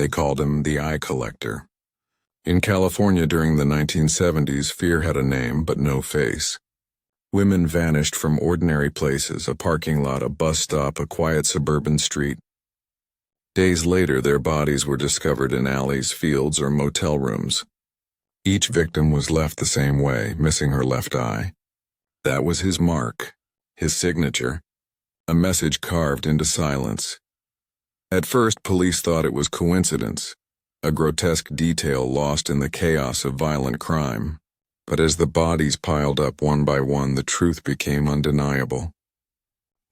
They called him the eye collector. In California during the 1970s, fear had a name but no face. Women vanished from ordinary places, a parking lot, a bus stop, a quiet suburban street. Days later, their bodies were discovered in alleys, fields, or motel rooms. Each victim was left the same way, missing her left eye. That was his mark, his signature, a message carved into silence. At first, police thought it was coincidence, a grotesque detail lost in the chaos of violent crime. But as the bodies piled up one by one, the truth became undeniable.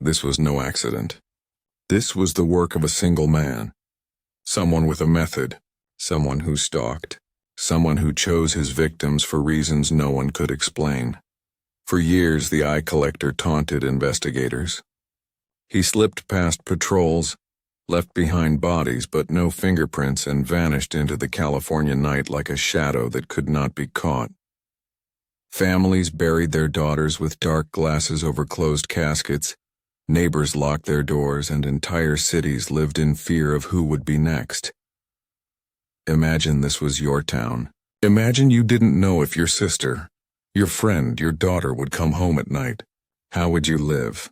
This was no accident. This was the work of a single man. Someone with a method, someone who stalked, someone who chose his victims for reasons no one could explain. For years, the eye collector taunted investigators. He slipped past patrols, left behind bodies but no fingerprints, and vanished into the California night like a shadow that could not be caught. Families buried their daughters with dark glasses over closed caskets, neighbors locked their doors, and entire cities lived in fear of who would be next. Imagine this was your town. Imagine you didn't know if your sister, your friend, your daughter would come home at night. How would you live?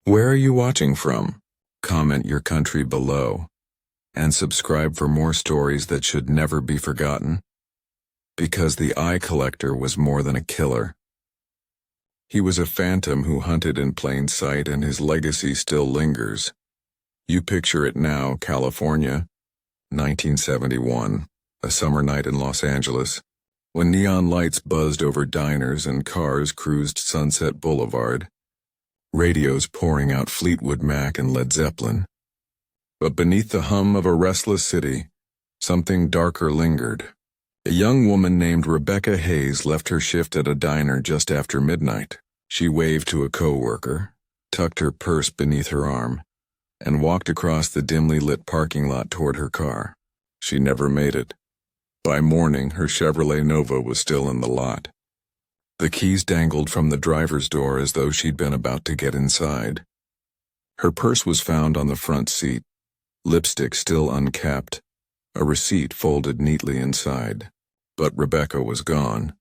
Where are you watching from? Comment your country below, and subscribe for more stories that should never be forgotten. Because the eye collector was more than a killer. He was a phantom who hunted in plain sight, and his legacy still lingers. You picture it now, California, 1971, a summer night in Los Angeles, when neon lights buzzed over diners and cars cruised Sunset Boulevard, radios pouring out Fleetwood Mac and Led Zeppelin. But beneath the hum of a restless city, something darker lingered. A young woman named Rebecca Hayes left her shift at a diner just after midnight. She waved to a coworker, tucked her purse beneath her arm, and walked across the dimly lit parking lot toward her car. She never made it. By morning, her Chevrolet Nova was still in the lot. The keys dangled from the driver's door as though she'd been about to get inside. Her purse was found on the front seat, lipstick still uncapped, a receipt folded neatly inside. But Rebecca was gone.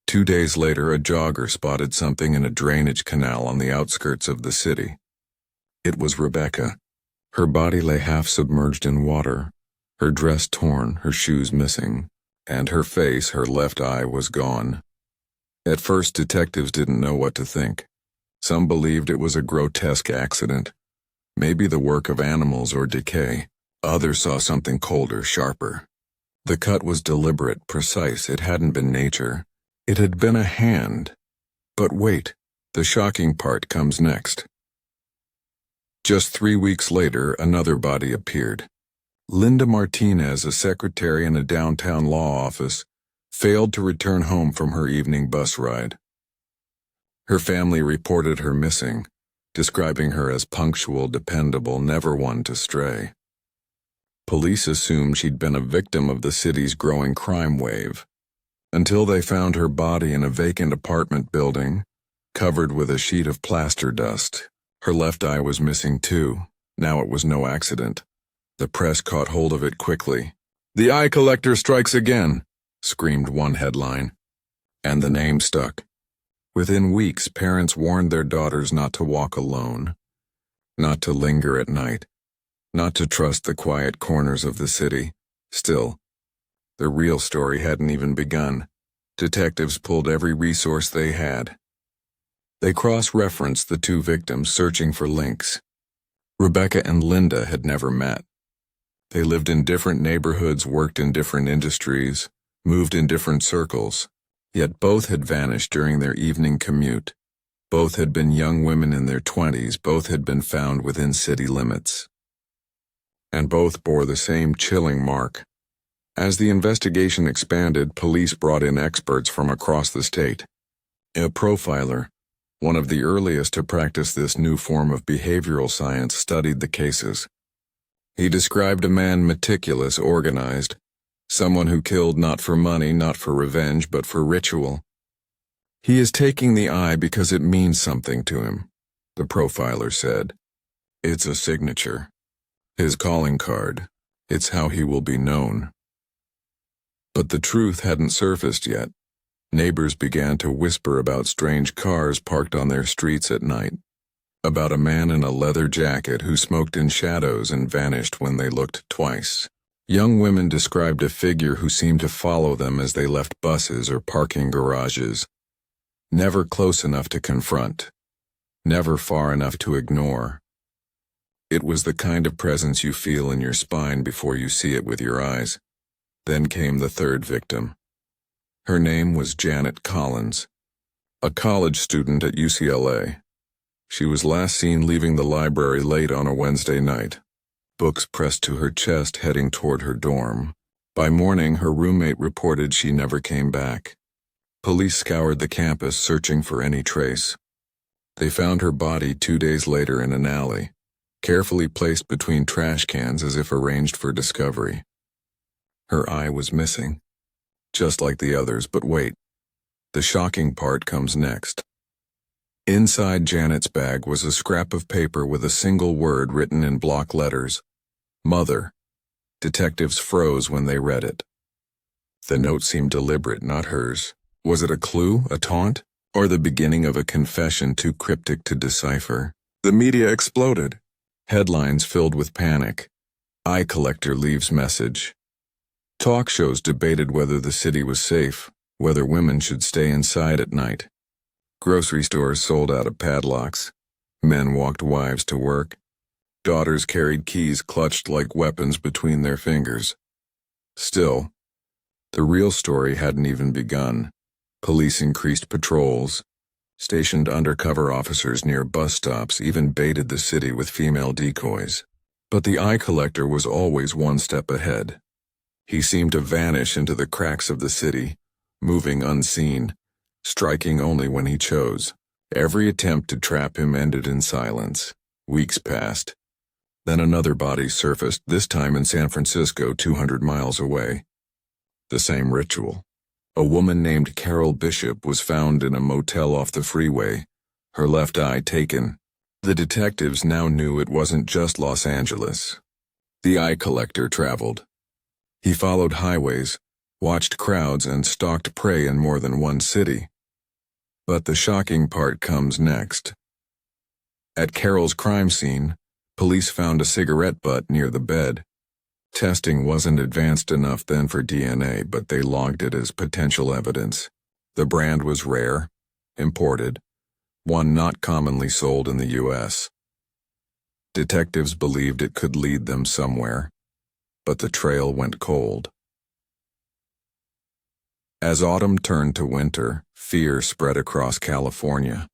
2 days later, a jogger spotted something in a drainage canal on the outskirts of the city. It was Rebecca. Her body lay half submerged in water, her dress torn, her shoes missing, and her face, her left eye, was gone. At first, detectives didn't know what to think. Some believed it was a grotesque accident, maybe the work of animals or decay. Others saw something colder, sharper. The cut was deliberate, precise. It hadn't been nature. It had been a hand. But wait, the shocking part comes next. Just 3 weeks later, another body appeared. Linda Martinez, a secretary in a downtown law office, failed to return home from her evening bus ride. Her family reported her missing, describing her as punctual, dependable, never one to stray. Police assumed she'd been a victim of the city's growing crime wave, until they found her body in a vacant apartment building, covered with a sheet of plaster dust. Her left eye was missing too. Now it was no accident. The press caught hold of it quickly. "The eye collector strikes again," screamed one headline. And the name stuck. Within weeks, parents warned their daughters not to walk alone, not to linger at night, not to trust the quiet corners of the city. Still, the real story hadn't even begun. Detectives pulled every resource they had. They cross-referenced the two victims, searching for links. Rebecca and Linda had never met. They lived in different neighborhoods, worked in different industries, moved in different circles, yet both had vanished during their evening commute. Both had been young women in their 20s, both had been found within city limits. And both bore the same chilling mark. As the investigation expanded, police brought in experts from across the state. A profiler, one of the earliest to practice this new form of behavioral science, studied the cases. He described a man meticulous, organized, someone who killed not for money, not for revenge, but for ritual. "He is taking the eye because it means something to him," the profiler said. "It's a signature. His calling card. It's how he will be known. But the truth hadn't surfaced yet. Neighbors began to whisper about strange cars parked on their streets at night, about a man in a leather jacket who smoked in shadows and vanished when they looked twice. Young women described a figure who seemed to follow them as they left buses or parking garages, never close enough to confront, never far enough to ignore. It was the kind of presence you feel in your spine before you see it with your eyes. Then came the third victim. Her name was Janet Collins, a college student at UCLA. She was last seen leaving the library late on a Wednesday night, books pressed to her chest heading toward her dorm. By morning, her roommate reported she never came back. Police scoured the campus searching for any trace. They found her body 2 days later in an alley, carefully placed between trash cans as if arranged for discovery. Her eye was missing, just like the others, but wait. The shocking part comes next. Inside Janet's bag was a scrap of paper with a single word written in block letters. Mother. Detectives froze when they read it. The note seemed deliberate, not hers. Was it a clue, a taunt, or the beginning of a confession too cryptic to decipher? The media exploded. Headlines filled with panic. Eye collector leaves message. Talk shows debated whether the city was safe, whether women should stay inside at night. Grocery stores sold out of padlocks. Men walked wives to work. Daughters carried keys clutched like weapons between their fingers. Still, the real story hadn't even begun. Police increased patrols, stationed undercover officers near bus stops, even baited the city with female decoys. But the eye collector was always one step ahead. He seemed to vanish into the cracks of the city, moving unseen, striking only when he chose. Every attempt to trap him ended in silence. Weeks passed. Then another body surfaced, this time in San Francisco, 200 miles away. The same ritual. A woman named Carol Bishop was found in a motel off the freeway, her left eye taken. The detectives now knew it wasn't just Los Angeles. The eye collector traveled. He followed highways, watched crowds, and stalked prey in more than one city. But the shocking part comes next. At Carol's crime scene, police found a cigarette butt near the bed. Testing wasn't advanced enough then for DNA, but they logged it as potential evidence. The brand was rare, imported, one not commonly sold in the U.S. Detectives believed it could lead them somewhere, but the trail went cold. As autumn turned to winter, fear spread across California.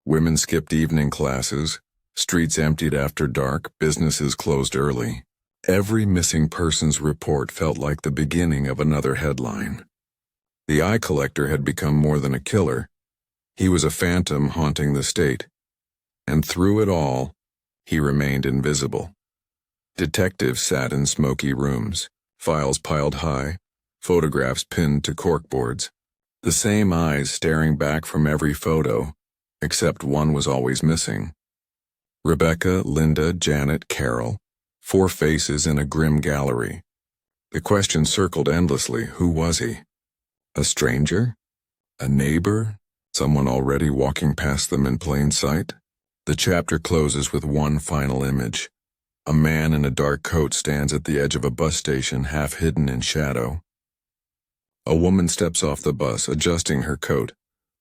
Women skipped evening classes, streets emptied after dark, businesses closed early. Every missing persons report felt like the beginning of another headline. The eye collector had become more than a killer. He was a phantom haunting the state. And through it all, he remained invisible. Detectives sat in smoky rooms, files piled high, photographs pinned to corkboards. The same eyes staring back from every photo, except one was always missing. Rebecca, Linda, Janet, Carol. 4 faces in a grim gallery. The question circled endlessly. Who was he? A stranger? A neighbor? Someone already walking past them in plain sight? The chapter closes with one final image. A man in a dark coat stands at the edge of a bus station, half hidden in shadow. A woman steps off the bus, adjusting her coat,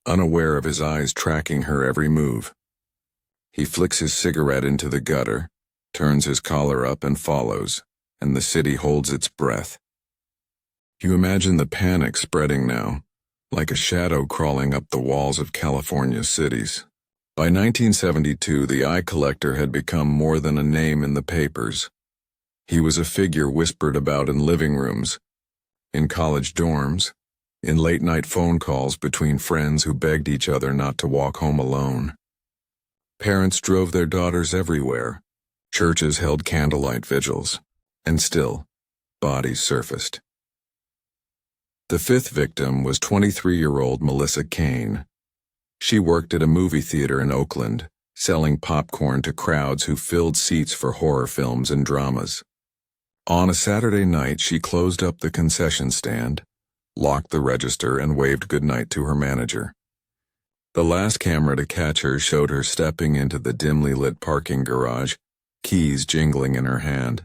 unaware of his eyes tracking her every move. He flicks his cigarette into the gutter, turns his collar up and follows, and the city holds its breath. You imagine the panic spreading now, like a shadow crawling up the walls of California's cities. By 1972, the eye collector had become more than a name in the papers. He was a figure whispered about in living rooms, in college dorms, in late-night phone calls between friends who begged each other not to walk home alone. Parents drove their daughters everywhere. Churches held candlelight vigils, and still, bodies surfaced. The 5th victim was 23-year-old Melissa Kane. She worked at a movie theater in Oakland, selling popcorn to crowds who filled seats for horror films and dramas. On a Saturday night, she closed up the concession stand, locked the register, and waved goodnight to her manager. The last camera to catch her showed her stepping into the dimly lit parking garage, keys jingling in her hand.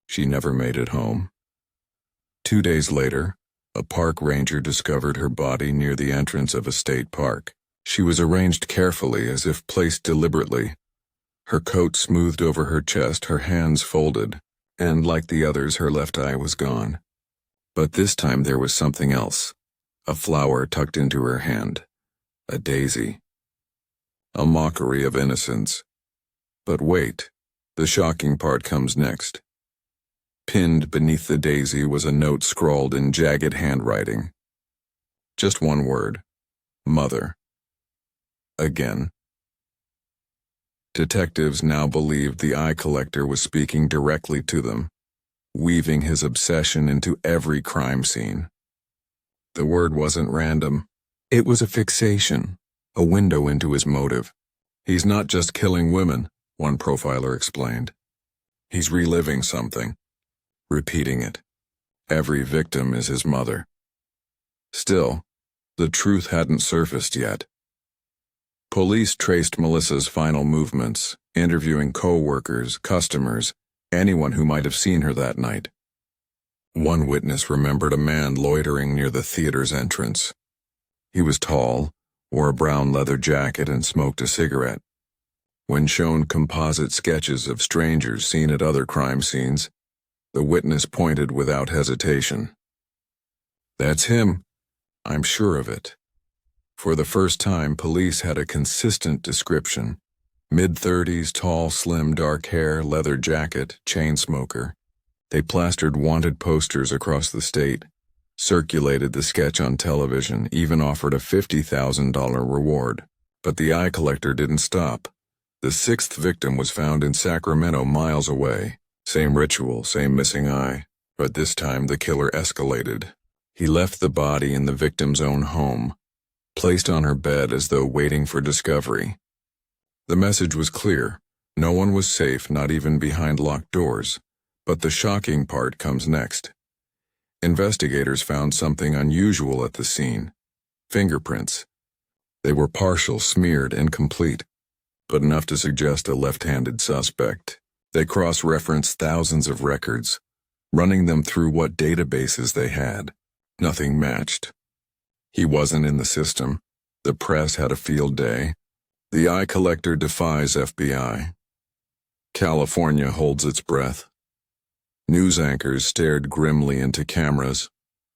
She never made it home. 2 days later, a park ranger discovered her body near the entrance of a state park. She was arranged carefully, as if placed deliberately. Her coat smoothed over her chest, her hands folded, and like the others, her left eye was gone. But this time there was something else. A flower tucked into her hand. A daisy. A mockery of innocence. But wait, the shocking part comes next. Pinned beneath the daisy was a note scrawled in jagged handwriting. Just one word. Mother. Again. Detectives now believed the eye collector was speaking directly to them, weaving his obsession into every crime scene. The word wasn't random. It was a fixation, a window into his motive. He's not just killing women, one profiler explained. He's reliving something, repeating it. Every victim is his mother. Still, the truth hadn't surfaced yet. Police traced Melissa's final movements, interviewing co-workers, customers, anyone who might have seen her that night. One witness remembered a man loitering near the theater's entrance. He was tall, wore a brown leather jacket, and smoked a cigarette. When shown composite sketches of strangers seen at other crime scenes, the witness pointed without hesitation. "That's him. I'm sure of it." For the first time, police had a consistent description. Mid-30s, tall, slim, dark hair, leather jacket, chain smoker. They plastered wanted posters across the state, circulated the sketch on television, even offered a $50,000 reward. But the eye collector didn't stop. The sixth victim was found in Sacramento, miles away. Same ritual, same missing eye. But this time the killer escalated. He left the body in the victim's own home, placed on her bed as though waiting for discovery. The message was clear. No one was safe, not even behind locked doors. But the shocking part comes next. Investigators found something unusual at the scene. Fingerprints. They were partial, smeared, incomplete, but enough to suggest a left-handed suspect. They cross-referenced thousands of records, running them through what databases they had. Nothing matched. He wasn't in the system. The press had a field day. The eye collector defies FBI. California holds its breath. News anchors stared grimly into cameras,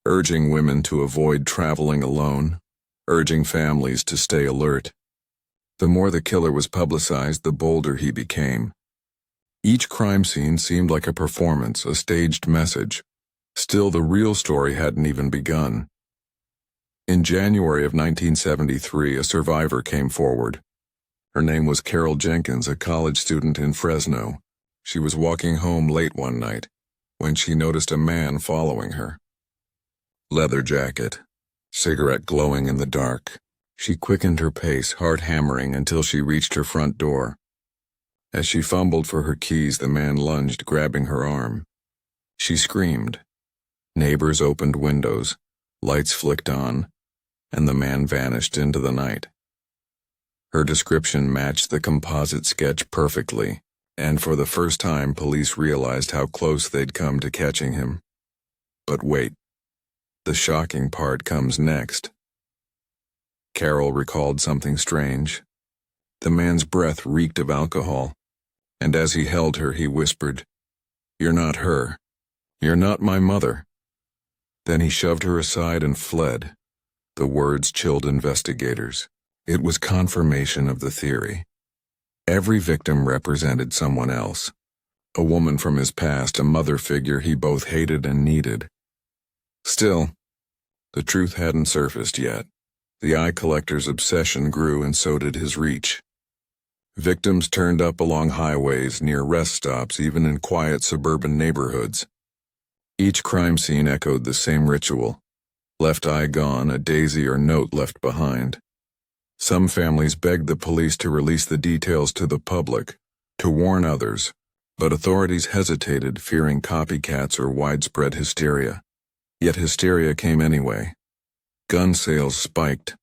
urging women to avoid traveling alone, urging families to stay alert. The more the killer was publicized, the bolder he became. Each crime scene seemed like a performance, a staged message. Still, the real story hadn't even begun. In January of 1973, a survivor came forward. Her name was Carol Jenkins, a college student in Fresno. She was walking home late one night when she noticed a man following her. Leather jacket, cigarette glowing in the dark. She quickened her pace, heart hammering, until she reached her front door. As she fumbled for her keys, the man lunged, grabbing her arm. She screamed. Neighbors opened windows, lights flicked on, and the man vanished into the night. Her description matched the composite sketch perfectly, and for the first time police realized how close they'd come to catching him. But wait, the shocking part comes next. Carol recalled something strange. The man's breath reeked of alcohol, and as he held her, he whispered, "You're not her. You're not my mother." Then he shoved her aside and fled. The words chilled investigators. It was confirmation of the theory. Every victim represented someone else. A woman from his past, a mother figure he both hated and needed. Still, the truth hadn't surfaced yet. The eye collector's obsession grew, and so did his reach. Victims turned up along highways, near rest stops, even in quiet suburban neighborhoods. Each crime scene echoed the same ritual. Left eye gone, a daisy or note left behind. Some families begged the police to release the details to the public, to warn others, But authorities hesitated, fearing copycats or widespread hysteria. Yet hysteria came anyway. Gun sales spiked.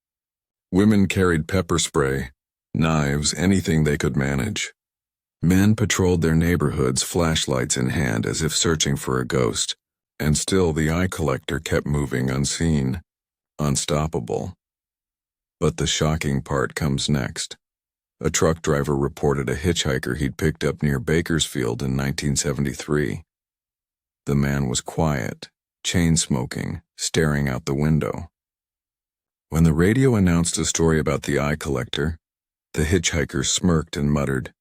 Women carried pepper spray, knives, anything they could manage. Men patrolled their neighborhoods, flashlights in hand, as if searching for a ghost. And still the eye collector kept moving unseen, unstoppable. But the shocking part comes next. A truck driver reported a hitchhiker he'd picked up near Bakersfield in 1973. The man was quiet, chain-smoking, staring out the window. When the radio announced a story about the eye collector, the hitchhiker smirked and muttered,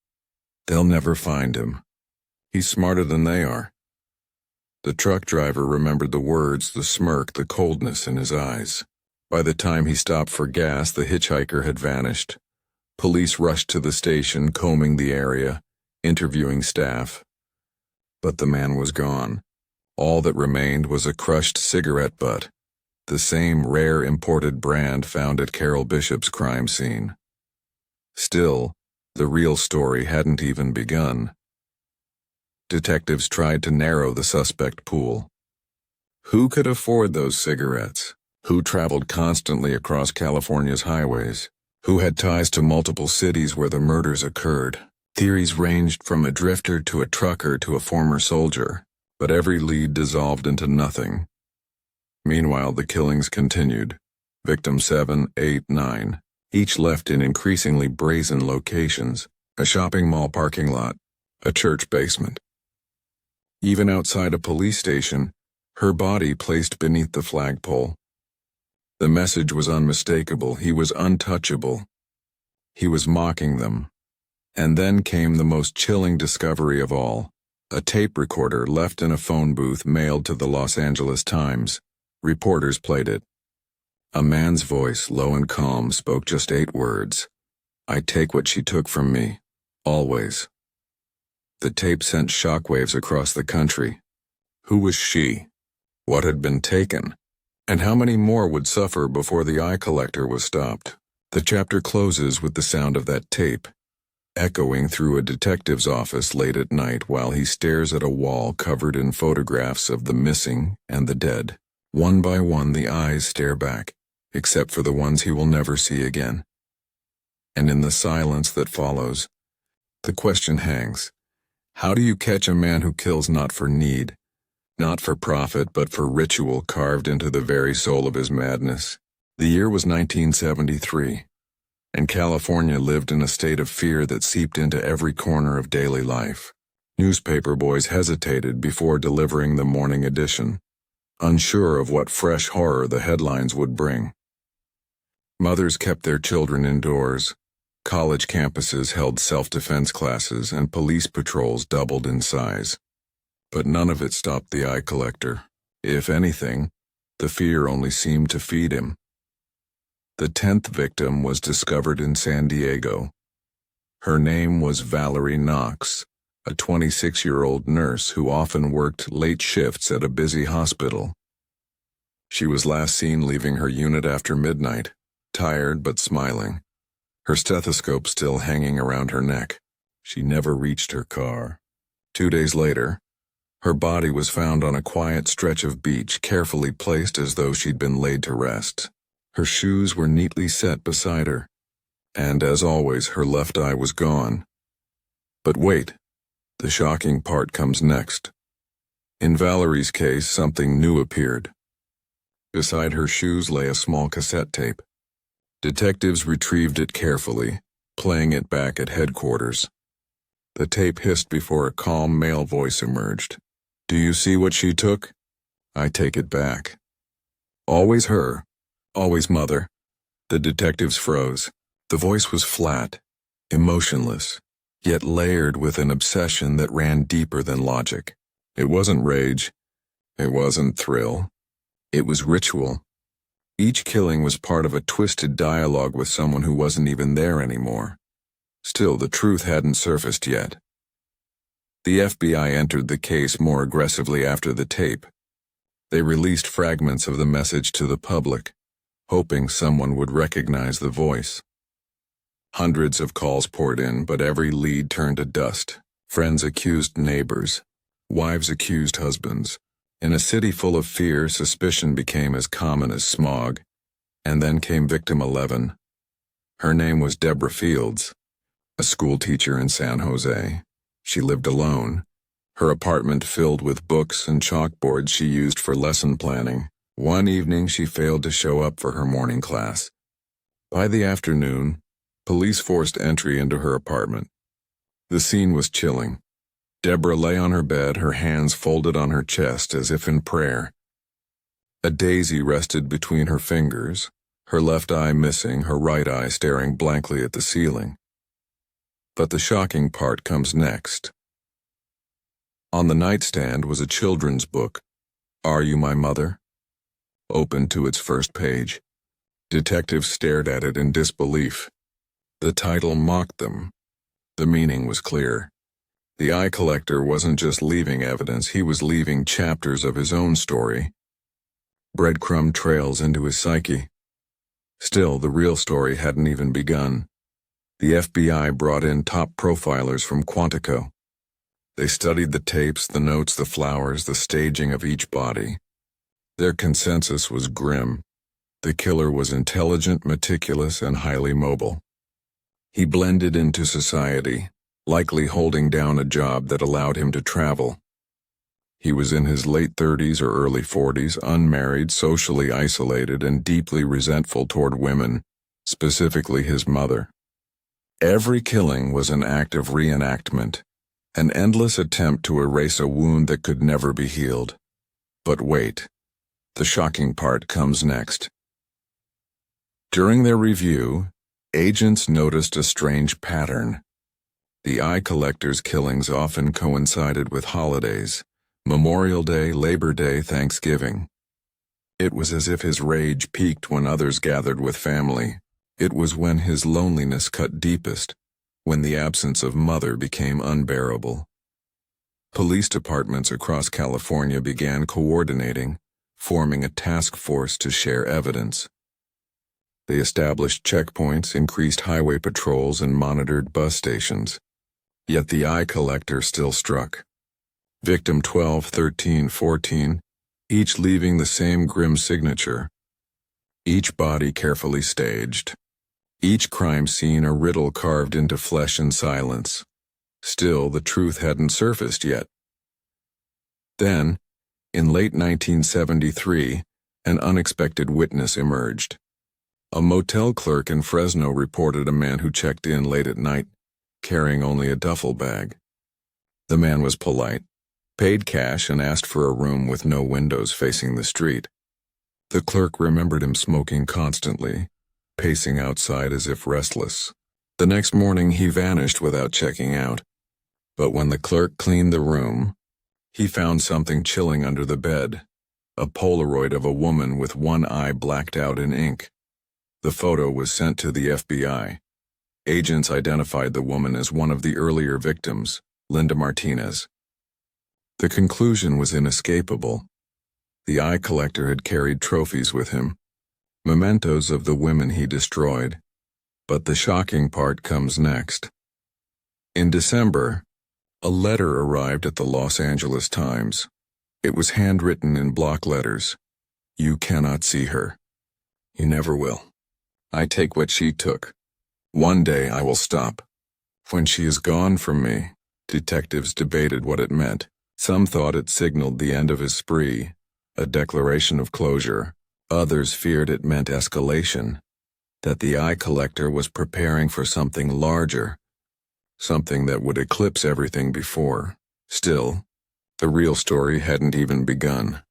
"They'll never find him. He's smarter than they are." The truck driver remembered the words, the smirk, the coldness in his eyes. By the time he stopped for gas, the hitchhiker had vanished. Police rushed to the station, combing the area, interviewing staff. But the man was gone. All that remained was a crushed cigarette butt, the same rare imported brand found at Carol Bishop's crime scene. Still, the real story hadn't even begun. Detectives tried to narrow the suspect pool. Who could afford those cigarettes? Who traveled constantly across California's highways? Who had ties to multiple cities where the murders occurred? Theories ranged from a drifter to a trucker to a former soldier, but every lead dissolved into nothing. Meanwhile, the killings continued. Victims 7, 8, 9, each left in increasingly brazen locations: a shopping mall parking lot, a church basement. Even outside a police station, her body placed beneath the flagpole. The message was unmistakable. He was untouchable. He was mocking them. And then came the most chilling discovery of all: a tape recorder left in a phone booth mailed to the Los Angeles Times. Reporters played it. A man's voice, low and calm, spoke just 8 words. "I take what she took from me. Always." The tape sent shockwaves across the country. Who was she? What had been taken? And how many more would suffer before the eye collector was stopped? The chapter closes with the sound of that tape, echoing through a detective's office late at night while he stares at a wall covered in photographs of the missing and the dead. One by one, the eyes stare back, except for the ones he will never see again. And in the silence that follows, the question hangs: how do you catch a man who kills not for need, not for profit, but for ritual carved into the very soul of his madness? The year was 1973, and California lived in a state of fear that seeped into every corner of daily life. Newspaper boys hesitated before delivering the morning edition, unsure of what fresh horror the headlines would bring. Mothers kept their children indoors. College campuses held self-defense classes, and police patrols doubled in size. But none of it stopped the eye collector. If anything, the fear only seemed to feed him. The 10th victim was discovered in San Diego. Her name was Valerie Knox, a 26-year-old nurse who often worked late shifts at a busy hospital. She was last seen leaving her unit after midnight, tired but smiling, her stethoscope still hanging around her neck. She never reached her car. 2 days later, her body was found on a quiet stretch of beach, carefully placed as though she'd been laid to rest. Her shoes were neatly set beside her, and as always, her left eye was gone. But wait, the shocking part comes next. In Valerie's case, something new appeared. Beside her shoes lay a small cassette tape. Detectives retrieved it carefully, playing it back at headquarters. The tape hissed before a calm male voice emerged. "Do you see what she took? I take it back." Always her. Always mother. The detectives froze. The voice was flat, emotionless, yet layered with an obsession that ran deeper than logic. It wasn't rage. It wasn't thrill. It was ritual. Each killing was part of a twisted dialogue with someone who wasn't even there anymore. Still, the truth hadn't surfaced yet. The FBI entered the case more aggressively after the tape. They released fragments of the message to the public, hoping someone would recognize the voice. Hundreds of calls poured in, but every lead turned to dust. Friends accused neighbors. Wives accused husbands. In a city full of fear, suspicion became as common as smog. And then came victim 11. Her name was Deborah Fields, a schoolteacher in San Jose. She lived alone, her apartment filled with books and chalkboards she used for lesson planning. One evening she failed to show up for her morning class. By the afternoon, police forced entry into her apartment. The scene was chilling. Deborah lay on her bed, her hands folded on her chest as if in prayer. A daisy rested between her fingers, her left eye missing, her right eye staring blankly at the ceiling. But the shocking part comes next. On the nightstand was a children's book, Are You My Mother? Open to its first page. Detectives stared at it in disbelief. The title mocked them. The meaning was clear. The eye collector wasn't just leaving evidence, he was leaving chapters of his own story. Breadcrumb trails into his psyche. Still, the real story hadn't even begun. The FBI brought in top profilers from Quantico. They studied the tapes, the notes, the flowers, the staging of each body. Their consensus was grim. The killer was intelligent, meticulous, and highly mobile. He blended into society, likely holding down a job that allowed him to travel. He was in his late 30s or early 40s, unmarried, socially isolated, and deeply resentful toward women, specifically his mother. Every killing was an act of reenactment, an endless attempt to erase a wound that could never be healed. But wait, the shocking part comes next. During their review, agents noticed a strange pattern. The eye collector's killings often coincided with holidays, Memorial Day, Labor Day, Thanksgiving. It was as if his rage peaked when others gathered with family. It was when his loneliness cut deepest, when the absence of mother became unbearable. Police departments across California began coordinating, forming a task force to share evidence. They established checkpoints, increased highway patrols, and monitored bus stations. Yet the eye collector still struck. Victim 12, 13, 14, each leaving the same grim signature. Each body carefully staged. Each crime scene a riddle carved into flesh and silence. Still, the truth hadn't surfaced yet. Then, in late 1973, an unexpected witness emerged. A motel clerk in Fresno reported a man who checked in late at night, carrying only a duffel bag. The man was polite, paid cash, and asked for a room with no windows facing the street. The clerk remembered him smoking constantly, pacing outside as if restless. The next morning he vanished without checking out. But when the clerk cleaned the room, he found something chilling under the bed, a Polaroid of a woman with one eye blacked out in ink. The photo was sent to the FBI. Agents identified the woman as one of the earlier victims, Linda Martinez. The conclusion was inescapable. The eye collector had carried trophies with him, mementos of the women he destroyed. But the shocking part comes next. In December, a letter arrived at the Los Angeles Times. It was handwritten in block letters. You cannot see her. You never will. I take what she took. One day I will stop. When she is gone from me, detectives debated what it meant. Some thought it signaled the end of his spree, a declaration of closure. Others feared it meant escalation, that the eye collector was preparing for something larger, something that would eclipse everything before. Still, the real story hadn't even begun.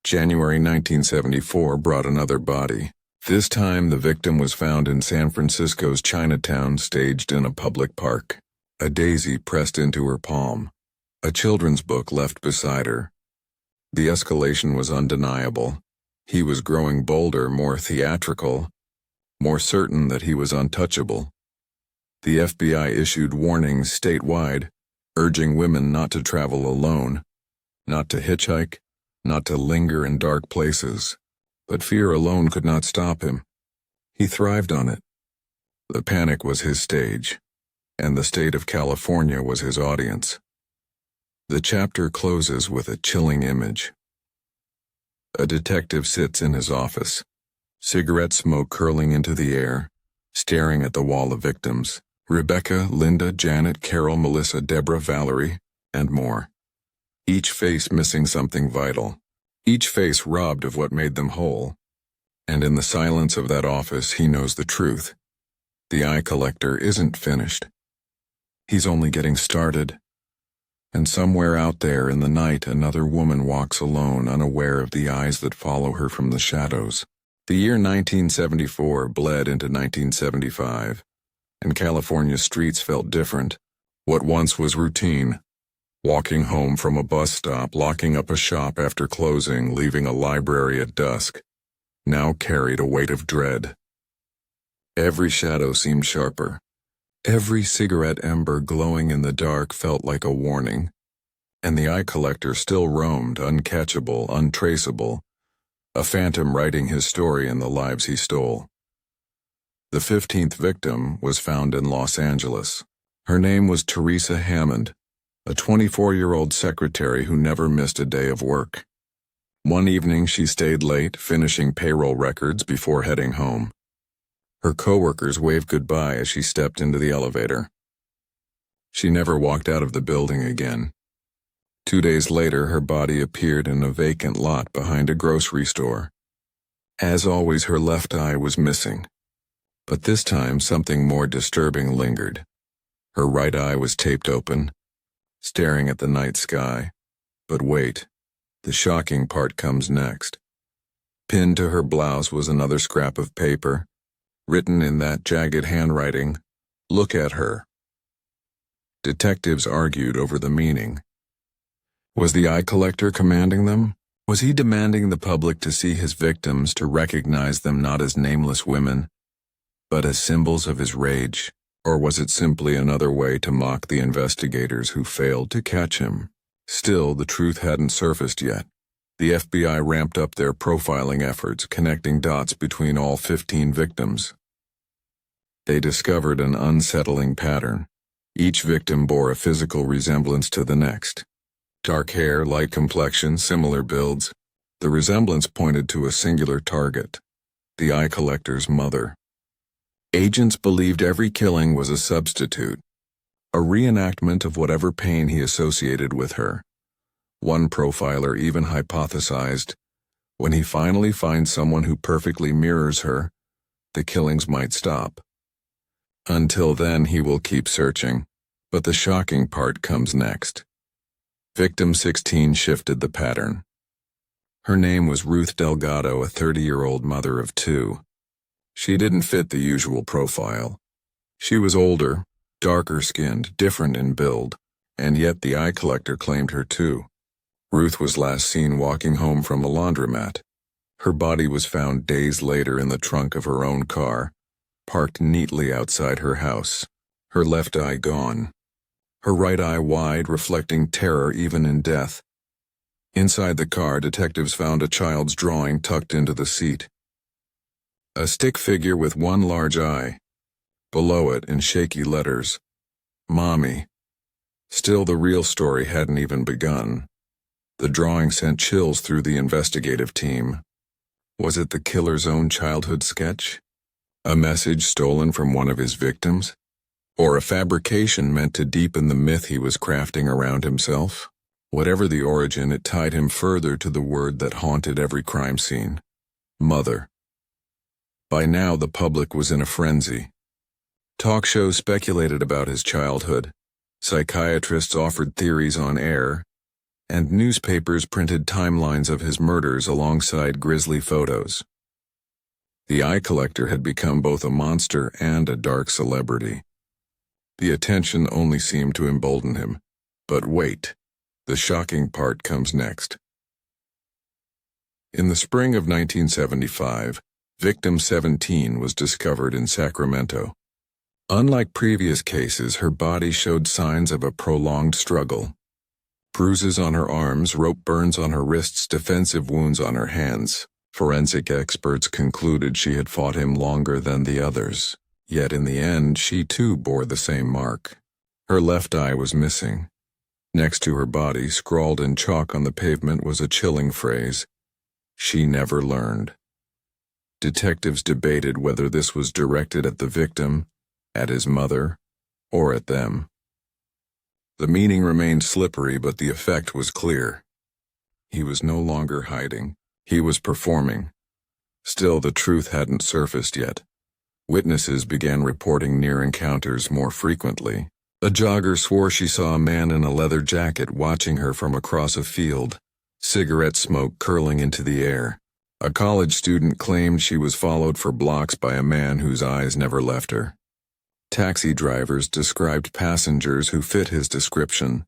January 1974 brought another body. This time the victim was found in San Francisco's Chinatown, staged in a public park. A daisy pressed into her palm. A children's book left beside her. The escalation was undeniable. He was growing bolder, more theatrical, more certain that he was untouchable. The FBI issued warnings statewide, urging women not to travel alone, not to hitchhike, not to linger in dark places. But fear alone could not stop him. He thrived on it. The panic was his stage. and the state of California was his audience. The chapter closes with a chilling image. A detective sits in his office, cigarette smoke curling into the air, staring at the wall of victims: Rebecca, Linda, Janet, Carol, Melissa, Deborah, Valerie, and more. Each face missing something vital. Each face robbed of what made them whole. And in the silence of that office, he knows the truth. The eye collector isn't finished. He's only getting started. And somewhere out there in the night, another woman walks alone, unaware of the eyes that follow her from the shadows. The year 1974 bled into 1975, and California's streets felt different. What once was routine, walking home from a bus stop, locking up a shop after closing, leaving a library at dusk, now carried a weight of dread. Every shadow seemed sharper. Every cigarette ember glowing in the dark felt like a warning, and the eye collector still roamed, uncatchable, untraceable, a phantom writing his story in the lives he stole. The 15th victim was found in Los Angeles. Her name was Teresa Hammond, a 24-year-old secretary who never missed a day of work. One evening she stayed late, finishing payroll records before heading home. Her coworkers waved goodbye as she stepped into the elevator. She never walked out of the building again. 2 days later, her body appeared in a vacant lot behind a grocery store. As always, her left eye was missing. But this time, something more disturbing lingered. Her right eye was taped open, staring at the night sky. But wait, the shocking part comes next. Pinned to her blouse was another scrap of paper, written in that jagged handwriting, "Look at her." Detectives argued over the meaning. Was the eye collector commanding them? Was he demanding the public to see his victims, to recognize them not as nameless women, but as symbols of his rage? Or was it simply another way to mock the investigators who failed to catch him? Still, the truth hadn't surfaced yet. The FBI ramped up their profiling efforts, connecting dots between all 15 victims. They discovered an unsettling pattern. Each victim bore a physical resemblance to the next. Dark hair, light complexion, similar builds. The resemblance pointed to a singular target: the eye collector's mother. Agents believed every killing was a substitute, a reenactment of whatever pain he associated with her. One profiler even hypothesized, when he finally finds someone who perfectly mirrors her, the killings might stop. Until then, he will keep searching. But the shocking part comes next. Victim 16 shifted the pattern. Her name was Ruth Delgado, a 30-year-old mother of 2. She didn't fit the usual profile. She was older, darker-skinned, different in build, and yet the eye collector claimed her too. Ruth was last seen walking home from a laundromat. Her body was found days later in the trunk of her own car, parked neatly outside her house. Her left eye gone. Her right eye wide, reflecting terror even in death. Inside the car, detectives found a child's drawing tucked into the seat. A stick figure with one large eye. Below it, in shaky letters, "Mommy." Still, the real story hadn't even begun. The drawing sent chills through the investigative team. Was it the killer's own childhood sketch? A message stolen from one of his victims? Or a fabrication meant to deepen the myth he was crafting around himself? Whatever the origin, it tied him further to the word that haunted every crime scene: mother. By now, the public was in a frenzy. Talk shows speculated about his childhood. Psychiatrists offered theories on air, and newspapers printed timelines of his murders alongside grisly photos. The eye collector had become both a monster and a dark celebrity. The attention only seemed to embolden him. But wait, the shocking part comes next. In the spring of 1975, victim 17 was discovered in Sacramento. Unlike previous cases, her body showed signs of a prolonged struggle. Bruises on her arms, rope burns on her wrists, defensive wounds on her hands. Forensic experts concluded she had fought him longer than the others. Yet in the end, she too bore the same mark. Her left eye was missing. Next to her body, scrawled in chalk on the pavement, was a chilling phrase: "She never learned." Detectives debated whether this was directed at the victim, at his mother, or at them. The meaning remained slippery, but the effect was clear. He was no longer hiding. He was performing. Still, the truth hadn't surfaced yet. Witnesses began reporting near encounters more frequently. A jogger swore she saw a man in a leather jacket watching her from across a field, cigarette smoke curling into the air. A college student claimed she was followed for blocks by a man whose eyes never left her. Taxi drivers described passengers who fit his description,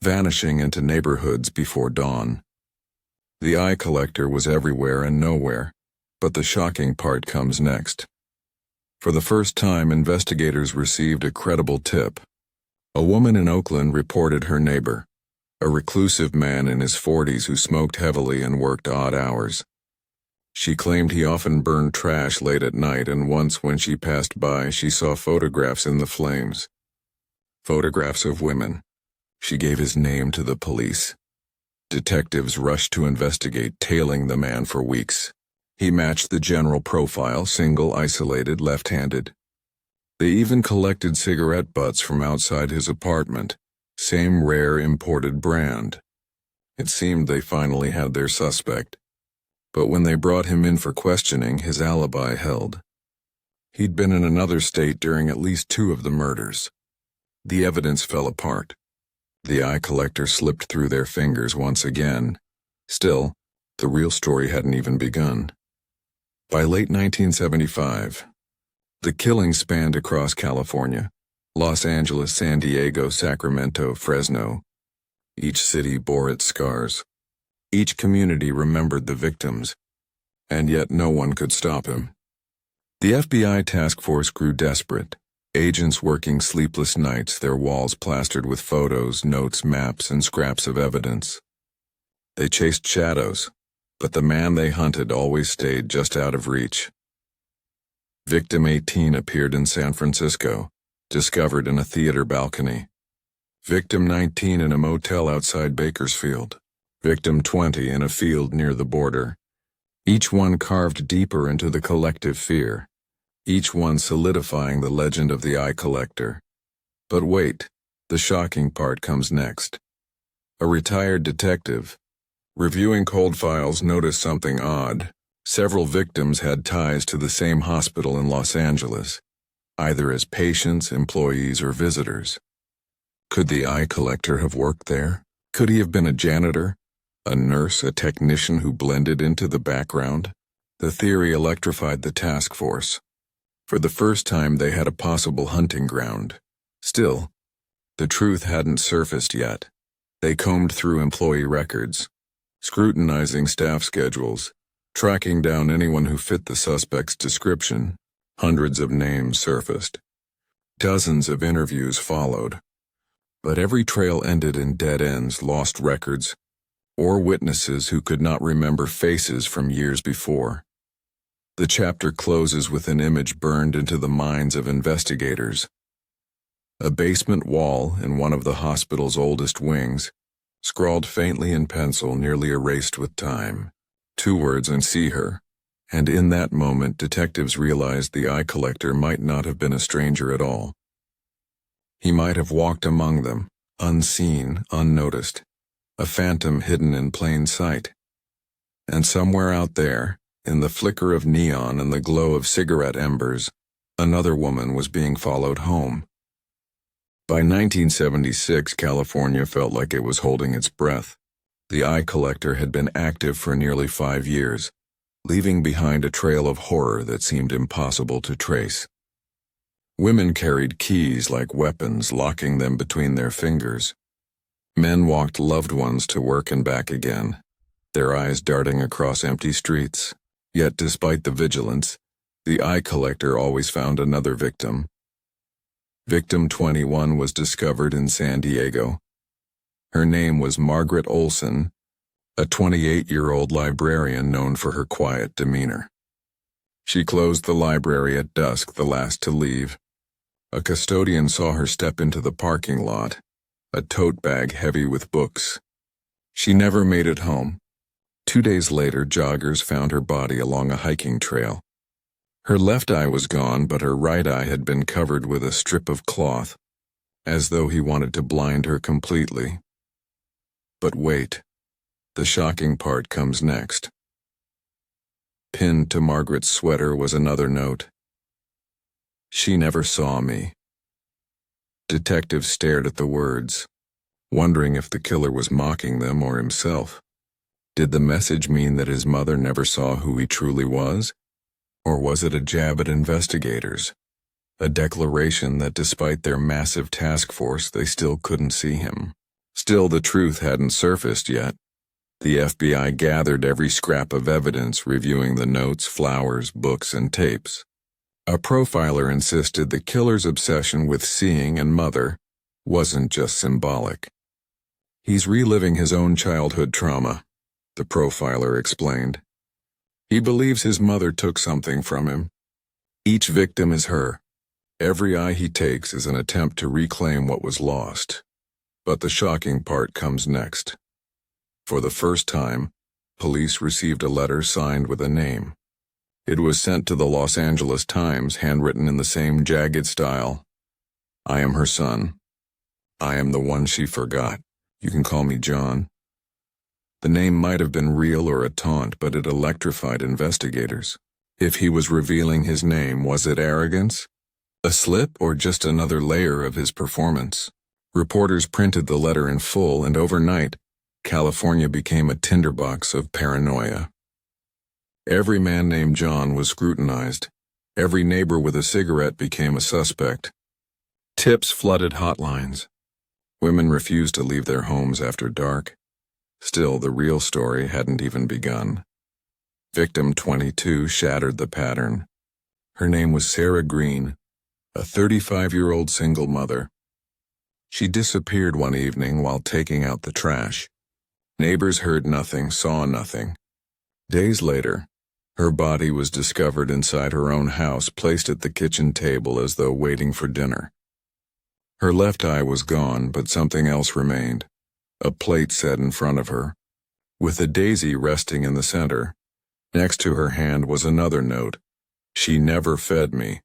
vanishing into neighborhoods before dawn. The eye collector was everywhere and nowhere, but the shocking part comes next. For the first time, investigators received a credible tip. A woman in Oakland reported her neighbor, a reclusive man in his 40s who smoked heavily and worked odd hours. She claimed he often burned trash late at night, and once when she passed by, she saw photographs in the flames. Photographs of women. She gave his name to the police. Detectives rushed to investigate, tailing the man for weeks. He matched the general profile: single, isolated, left-handed. They even collected cigarette butts from outside his apartment, same rare imported brand. It seemed they finally had their suspect. But when they brought him in for questioning, his alibi held. He'd been in another state during at least 2 of the murders. The evidence fell apart. The eye collector slipped through their fingers once again. Still, the real story hadn't even begun. By late 1975, the killings spanned across California: Los Angeles, San Diego, Sacramento, Fresno. Each city bore its scars. Each community remembered the victims, and yet no one could stop him. The FBI task force grew desperate, agents working sleepless nights, their walls plastered with photos, notes, maps, and scraps of evidence. They chased shadows, but the man they hunted always stayed just out of reach. Victim 18 appeared in San Francisco, discovered in a theater balcony. Victim 19 in a motel outside Bakersfield. Victim 20 in a field near the border. Each one carved deeper into the collective fear. Each one solidifying the legend of the eye collector. But wait, the shocking part comes next. A retired detective, reviewing cold files, noticed something odd. Several victims had ties to the same hospital in Los Angeles, either as patients, employees, or visitors. Could the eye collector have worked there? Could he have been a janitor, a nurse, a technician who blended into the background? The theory electrified the task force. For the first time, they had a possible hunting ground. Still, the truth hadn't surfaced yet. They combed through employee records, scrutinizing staff schedules, tracking down anyone who fit the suspect's description. Hundreds of names surfaced. Dozens of interviews followed. But every trail ended in dead ends, lost records, or witnesses who could not remember faces from years before. The chapter closes with an image burned into the minds of investigators. A basement wall in one of the hospital's oldest wings, scrawled faintly in pencil, nearly erased with time. 2 words: "and see her." And in that moment, detectives realized the eye collector might not have been a stranger at all. He might have walked among them, unseen, unnoticed, a phantom hidden in plain sight. And somewhere out there, in the flicker of neon and the glow of cigarette embers, another woman was being followed home. By 1976, California felt like it was holding its breath. The eye collector had been active for nearly 5 years, leaving behind a trail of horror that seemed impossible to trace. Women carried keys like weapons, locking them between their fingers. Men walked loved ones to work and back again, their eyes darting across empty streets. Yet despite the vigilance, the eye collector always found another victim. Victim 21 was discovered in San Diego. Her name was Margaret Olson, a 28-year-old librarian known for her quiet demeanor. She closed the library at dusk, the last to leave. A custodian saw her step into the parking lot, a tote bag heavy with books. She never made it home. 2 days later, joggers found her body along a hiking trail. Her left eye was gone, but her right eye had been covered with a strip of cloth, as though he wanted to blind her completely. But wait, the shocking part comes next. Pinned to Margaret's sweater was another note. She never saw me. Detectives stared at the words, wondering if the killer was mocking them or himself. Did the message mean that his mother never saw who he truly was? Or was it a jab at investigators? A declaration that despite their massive task force, they still couldn't see him. Still, the truth hadn't surfaced yet. The FBI gathered every scrap of evidence, reviewing the notes, flowers, books, and tapes. A profiler insisted the killer's obsession with seeing and mother wasn't just symbolic. He's reliving his own childhood trauma, the profiler explained. He believes his mother took something from him. Each victim is her. Every eye he takes is an attempt to reclaim what was lost. But the shocking part comes next. For the first time, police received a letter signed with a name. It was sent to the Los Angeles Times, handwritten in the same jagged style. I am her son. I am the one she forgot. You can call me John. The name might have been real or a taunt, but it electrified investigators. If he was revealing his name, was it arrogance? A slip, or just another layer of his performance? Reporters printed the letter in full, and overnight, California became a tinderbox of paranoia. Every man named John was scrutinized. Every neighbor with a cigarette became a suspect. Tips flooded hotlines. Women refused to leave their homes after dark. Still, the real story hadn't even begun. Victim 22 shattered the pattern. Her name was Sarah Green, a 35-year-old single mother. She disappeared one evening while taking out the trash. Neighbors heard nothing, saw nothing. Days later, her body was discovered inside her own house, placed at the kitchen table as though waiting for dinner. Her left eye was gone, but something else remained. A plate set in front of her, with a daisy resting in the center. Next to her hand was another note. She never fed me.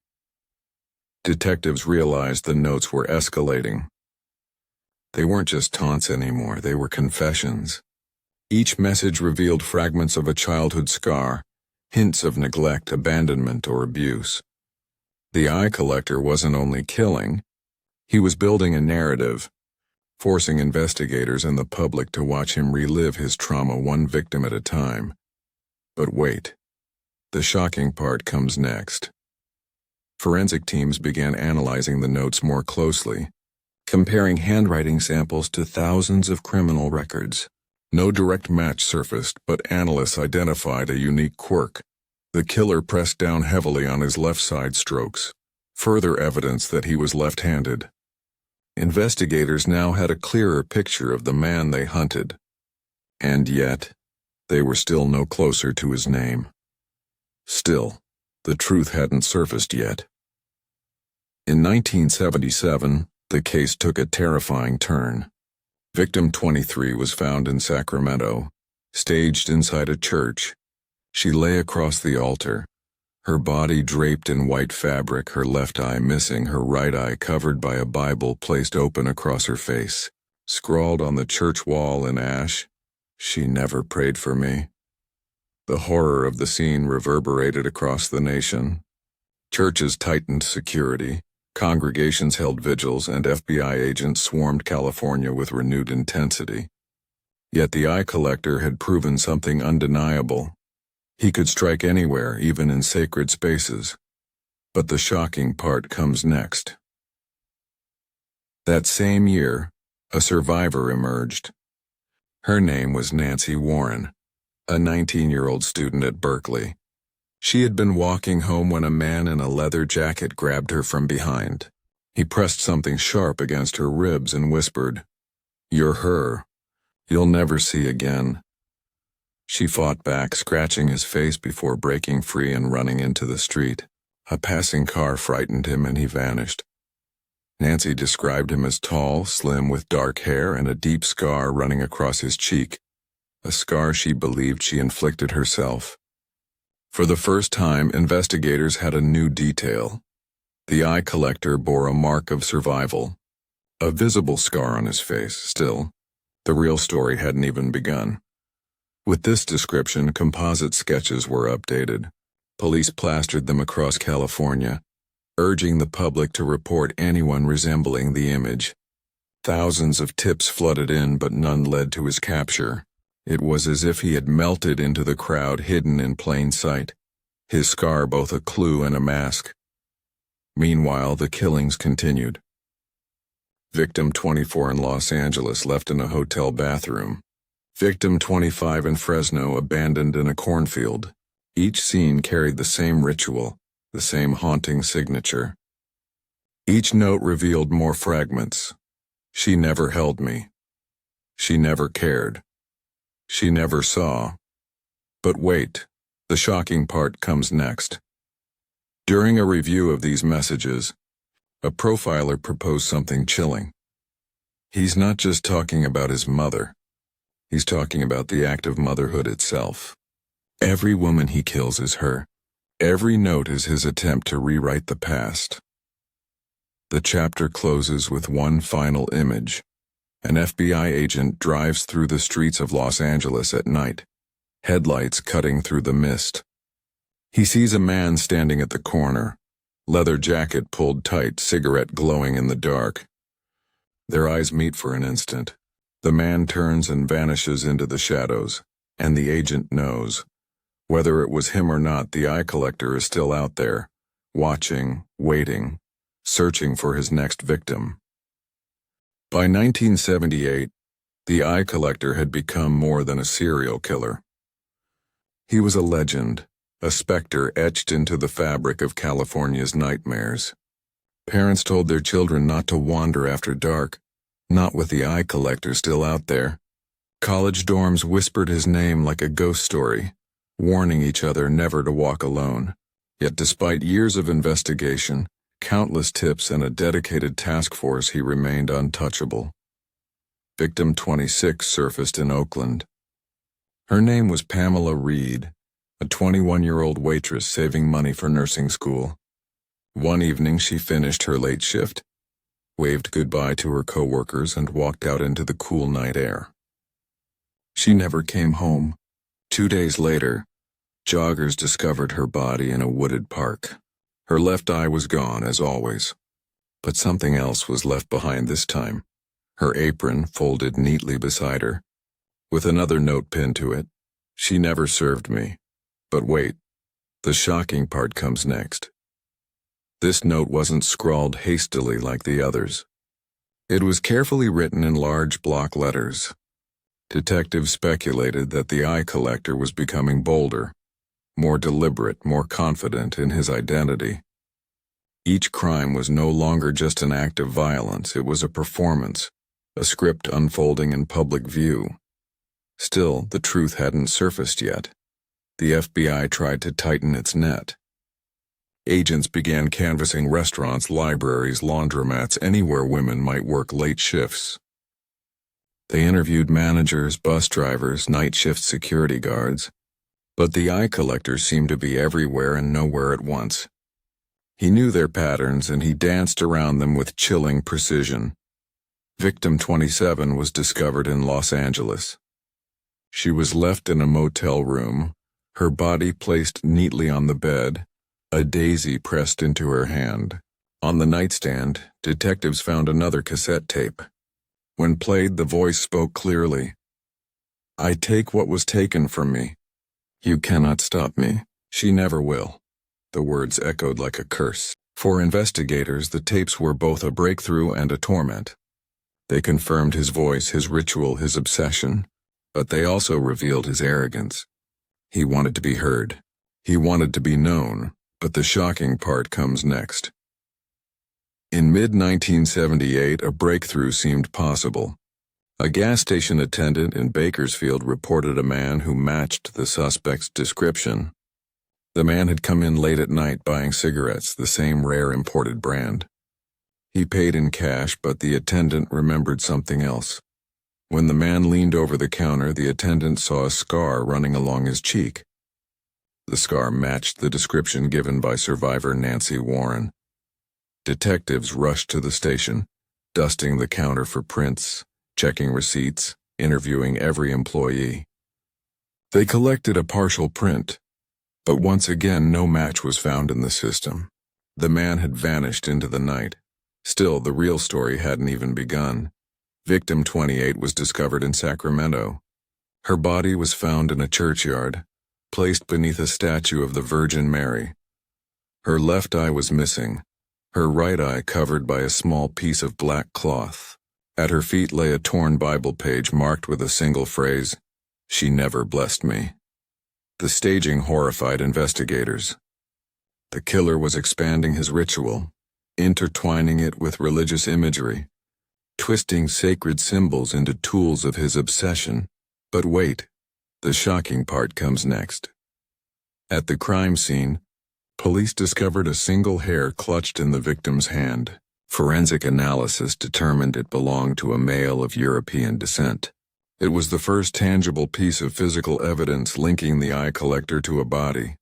Detectives realized the notes were escalating. They weren't just taunts anymore, they were confessions. Each message revealed fragments of a childhood scar, hints of neglect, abandonment, or abuse. The eye collector wasn't only killing, he was building a narrative, forcing investigators and the public to watch him relive his trauma one victim at a time. But wait, the shocking part comes next. Forensic teams began analyzing the notes more closely, comparing handwriting samples to thousands of criminal records. No direct match surfaced, but analysts identified a unique quirk. The killer pressed down heavily on his left side strokes, further evidence that he was left-handed. Investigators now had a clearer picture of the man they hunted. And yet, they were still no closer to his name. Still, the truth hadn't surfaced yet. In 1977, the case took a terrifying turn. Victim 23 was found in Sacramento, staged inside a church. She lay across the altar, her body draped in white fabric, her left eye missing, her right eye covered by a Bible placed open across her face. Scrawled on the church wall in ash, "She never prayed for me." The horror of the scene reverberated across the nation. Churches tightened security, congregations held vigils, and FBI agents swarmed California with renewed intensity. Yet the eye collector had proven something undeniable. He could strike anywhere, even in sacred spaces. But the shocking part comes next. That same year, a survivor emerged. Her name was Nancy Warren, a 19-year-old student at Berkeley. She had been walking home when a man in a leather jacket grabbed her from behind. He pressed something sharp against her ribs and whispered, "You're her. You'll never see again." She fought back, scratching his face before breaking free and running into the street. A passing car frightened him and he vanished. Nancy described him as tall, slim, with dark hair and a deep scar running across his cheek, a scar she believed she inflicted herself. For the first time, investigators had a new detail. The eye collector bore a mark of survival, a visible scar on his face. Still, the real story hadn't even begun. With this description, composite sketches were updated. Police plastered them across California, urging the public to report anyone resembling the image. Thousands of tips flooded in, but none led to his capture. It was as if he had melted into the crowd, hidden in plain sight, his scar both a clue and a mask. Meanwhile, the killings continued. Victim 24 in Los Angeles left in a hotel bathroom. Victim 25 in Fresno abandoned in a cornfield. Each scene carried the same ritual, the same haunting signature. Each note revealed more fragments. She never held me. She never cared. She never saw. But wait, the shocking part comes next. During a review of these messages, a profiler proposed something chilling. He's not just talking about his mother. He's talking about the act of motherhood itself. Every woman he kills is her. Every note is his attempt to rewrite the past. The chapter closes with one final image. An FBI agent drives through the streets of Los Angeles at night, headlights cutting through the mist. He sees a man standing at the corner, leather jacket pulled tight, cigarette glowing in the dark. Their eyes meet for an instant. The man turns and vanishes into the shadows, and the agent knows. Whether it was him or not, the eye collector is still out there, watching, waiting, searching for his next victim. By 1978, the eye collector had become more than a serial killer. He was a legend, a specter etched into the fabric of California's nightmares. Parents told their children not to wander after dark, not with the eye collector still out there. College dorms whispered his name like a ghost story, warning each other never to walk alone. Yet despite years of investigation, countless tips, and a dedicated task force, he remained untouchable. Victim 26 surfaced in Oakland. Her name was Pamela Reed, a 21-year-old waitress saving money for nursing school. One evening she finished her late shift, waved goodbye to her coworkers, and walked out into the cool night air. She never came home. 2 days later, joggers discovered her body in a wooded park. Her left eye was gone, as always. But something else was left behind this time. Her apron folded neatly beside her, with another note pinned to it. She never served me. But wait, the shocking part comes next. This note wasn't scrawled hastily like the others. It was carefully written in large block letters. Detectives speculated that the eye collector was becoming bolder, more deliberate, more confident in his identity. Each crime was no longer just an act of violence, it was a performance, a script unfolding in public view. Still, the truth hadn't surfaced yet. The FBI tried to tighten its net. Agents began canvassing restaurants, libraries, laundromats, anywhere women might work late shifts. They interviewed managers, bus drivers, night shift security guards. But the eye collector seemed to be everywhere and nowhere at once. He knew their patterns, and he danced around them with chilling precision. Victim 27 was discovered in Los Angeles. She was left in a motel room, her body placed neatly on the bed, a daisy pressed into her hand. On the nightstand, detectives found another cassette tape. When played, the voice spoke clearly. "I take what was taken from me. You cannot stop me. She never will." The words echoed like a curse. For investigators, the tapes were both a breakthrough and a torment. They confirmed his voice, his ritual, his obsession, but they also revealed his arrogance. He wanted to be heard. He wanted to be known, but the shocking part comes next. In mid-1978, a breakthrough seemed possible. A gas station attendant in Bakersfield reported a man who matched the suspect's description. The man had come in late at night buying cigarettes, the same rare imported brand. He paid in cash, but the attendant remembered something else. When the man leaned over the counter, the attendant saw a scar running along his cheek. The scar matched the description given by survivor Nancy Warren. Detectives rushed to the station, dusting the counter for prints, checking receipts, interviewing every employee. They collected a partial print, but once again no match was found in the system. The man had vanished into the night. Still, the real story hadn't even begun. Victim 28 was discovered in Sacramento. Her body was found in a churchyard, placed beneath a statue of the Virgin Mary. Her left eye was missing, her right eye covered by a small piece of black cloth. At her feet lay a torn Bible page marked with a single phrase, "She never blessed me." The staging horrified investigators. The killer was expanding his ritual, intertwining it with religious imagery, twisting sacred symbols into tools of his obsession. But wait, the shocking part comes next. At the crime scene, police discovered a single hair clutched in the victim's hand. Forensic analysis determined it belonged to a male of European descent. It was the first tangible piece of physical evidence linking the eye collector to a body.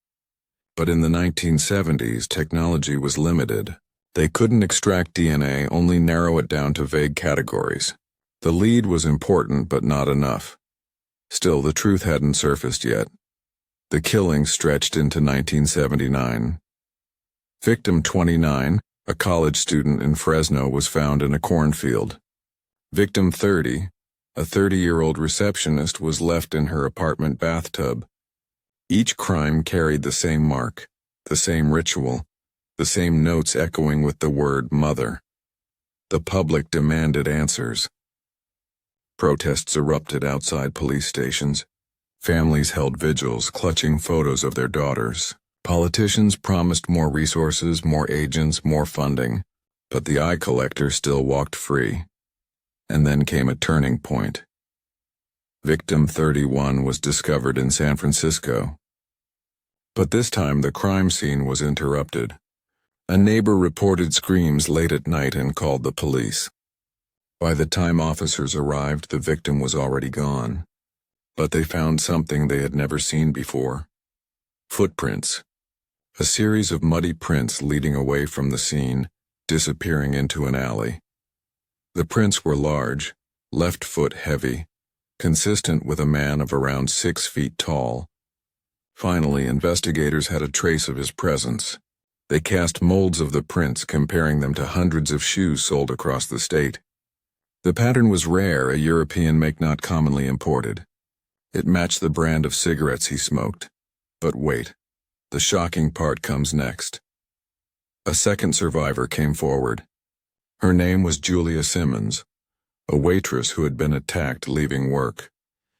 But in the 1970s, technology was limited. They couldn't extract DNA, only narrow it down to vague categories. The lead was important, but not enough. Still, the truth hadn't surfaced yet. The killing stretched into 1979. Victim 29, a college student in Fresno, was found in a cornfield. Victim 30, a 30-year-old receptionist, was left in her apartment bathtub. Each crime carried the same mark, the same ritual, the same notes echoing with the word mother. The public demanded answers. Protests erupted outside police stations. Families held vigils, clutching photos of their daughters. Politicians promised more resources, more agents, more funding, but the eye collector still walked free. And then came a turning point. Victim 31 was discovered in San Francisco. But this time the crime scene was interrupted. A neighbor reported screams late at night and called the police. By the time officers arrived, the victim was already gone. But they found something they had never seen before. Footprints. A series of muddy prints leading away from the scene, disappearing into an alley. The prints were large, left foot heavy, consistent with a man of around 6 feet tall. Finally, investigators had a trace of his presence. They cast molds of the prints, comparing them to hundreds of shoes sold across the state. The pattern was rare, a European make not commonly imported. It matched the brand of cigarettes he smoked. But wait, the shocking part comes next. A second survivor came forward. Her name was Julia Simmons, a waitress who had been attacked leaving work.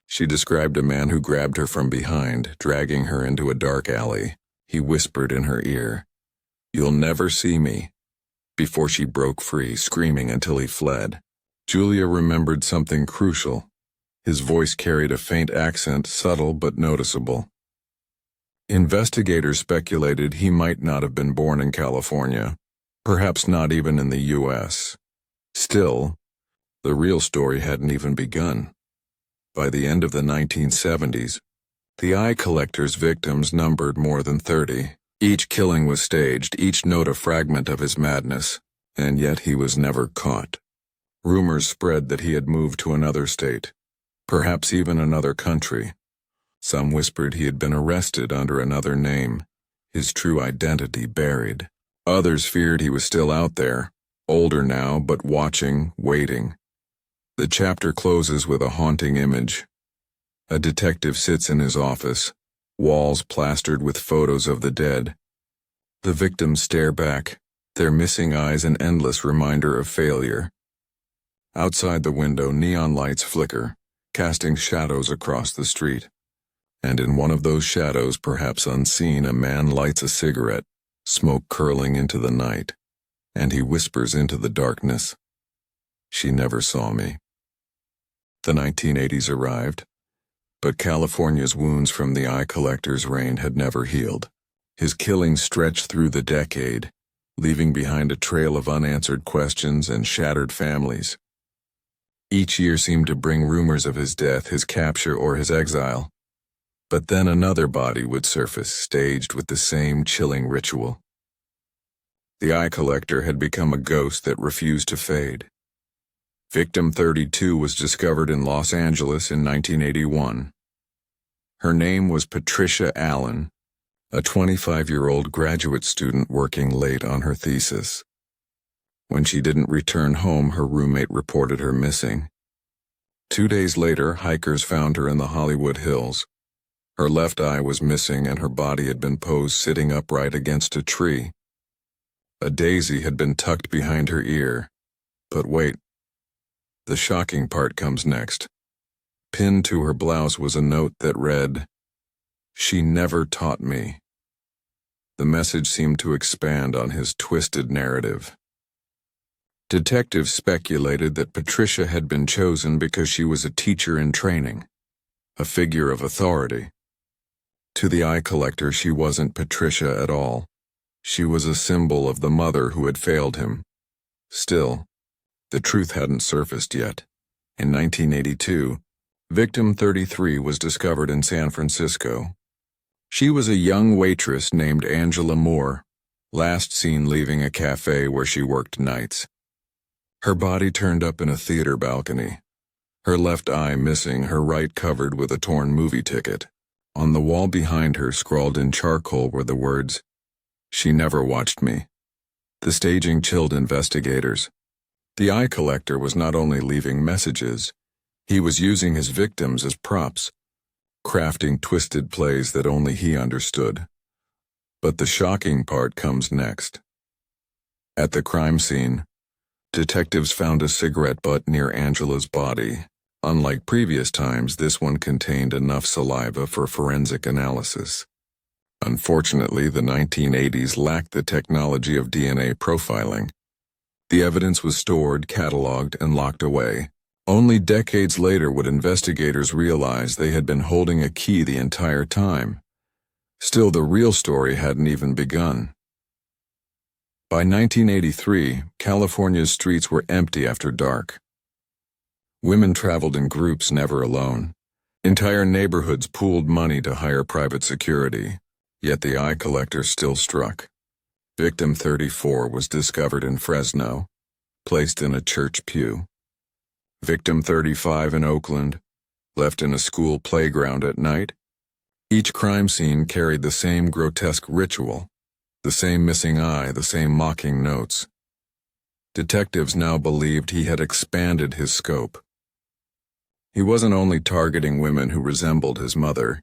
She described a man who grabbed her from behind, dragging her into a dark alley. He whispered in her ear, "You'll never see me," before she broke free, screaming until he fled. Julia remembered something crucial. His voice carried a faint accent, subtle but noticeable. Investigators speculated he might not have been born in California, perhaps not even in the U.S. Still, the real story hadn't even begun. By the end of the 1970s, the eye collector's victims numbered more than 30. Each killing was staged, each note a fragment of his madness, and yet he was never caught. Rumors spread that he had moved to another state, perhaps even another country. Some whispered he had been arrested under another name, his true identity buried. Others feared he was still out there, older now, but watching, waiting. The chapter closes with a haunting image. A detective sits in his office, walls plastered with photos of the dead. The victims stare back, their missing eyes an endless reminder of failure. Outside the window, neon lights flicker, casting shadows across the street. And in one of those shadows, perhaps unseen, a man lights a cigarette, smoke curling into the night, and he whispers into the darkness, "She never saw me." The 1980s arrived, but California's wounds from the eye collector's reign had never healed. His killings stretched through the decade, leaving behind a trail of unanswered questions and shattered families. Each year seemed to bring rumors of his death, his capture, or his exile. But then another body would surface, staged with the same chilling ritual. The eye collector had become a ghost that refused to fade. Victim 32 was discovered in Los Angeles in 1981. Her name was Patricia Allen, a 25-year-old graduate student working late on her thesis. When she didn't return home, her roommate reported her missing. 2 days later, hikers found her in the Hollywood Hills. Her left eye was missing and her body had been posed sitting upright against a tree. A daisy had been tucked behind her ear. But wait, the shocking part comes next. Pinned to her blouse was a note that read, "She never taught me." The message seemed to expand on his twisted narrative. Detectives speculated that Patricia had been chosen because she was a teacher in training, a figure of authority. To the eye collector, she wasn't Patricia at all. She was a symbol of the mother who had failed him. Still, the truth hadn't surfaced yet. In 1982, Victim 33 was discovered in San Francisco. She was a young waitress named Angela Moore, last seen leaving a cafe where she worked nights. Her body turned up in a theater balcony, her left eye missing, her right covered with a torn movie ticket. On the wall behind her, scrawled in charcoal, were the words, "She never watched me." The staging chilled investigators. The eye collector was not only leaving messages, he was using his victims as props, crafting twisted plays that only he understood. But the shocking part comes next. At the crime scene, detectives found a cigarette butt near Angela's body. Unlike previous times, this one contained enough saliva for forensic analysis. Unfortunately, the 1980s lacked the technology of DNA profiling. The evidence was stored, cataloged, and locked away. Only decades later would investigators realize they had been holding a key the entire time. Still, the real story hadn't even begun. By 1983, California's streets were empty after dark. Women traveled in groups, never alone. Entire neighborhoods pooled money to hire private security, yet the eye collector still struck. Victim 34 was discovered in Fresno, placed in a church pew. Victim 35 in Oakland, left in a school playground at night. Each crime scene carried the same grotesque ritual, the same missing eye, the same mocking notes. Detectives now believed he had expanded his scope. He wasn't only targeting women who resembled his mother,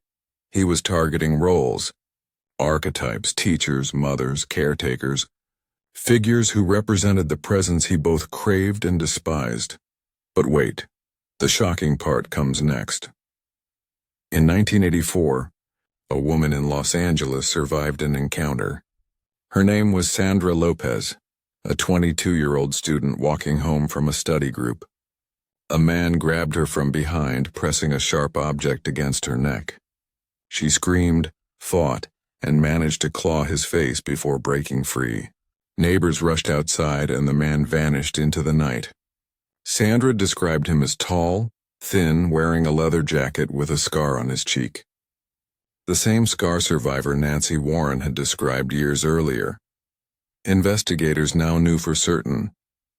he was targeting roles, archetypes, teachers, mothers, caretakers, figures who represented the presence he both craved and despised. But wait, the shocking part comes next. In 1984, a woman in Los Angeles survived an encounter. Her name was Sandra Lopez, a 22-year-old student walking home from a study group. A man grabbed her from behind, pressing a sharp object against her neck. She screamed, fought, and managed to claw his face before breaking free. Neighbors rushed outside and the man vanished into the night. Sandra described him as tall, thin, wearing a leather jacket with a scar on his cheek. The same scar survivor Nancy Warren had described years earlier. Investigators now knew for certain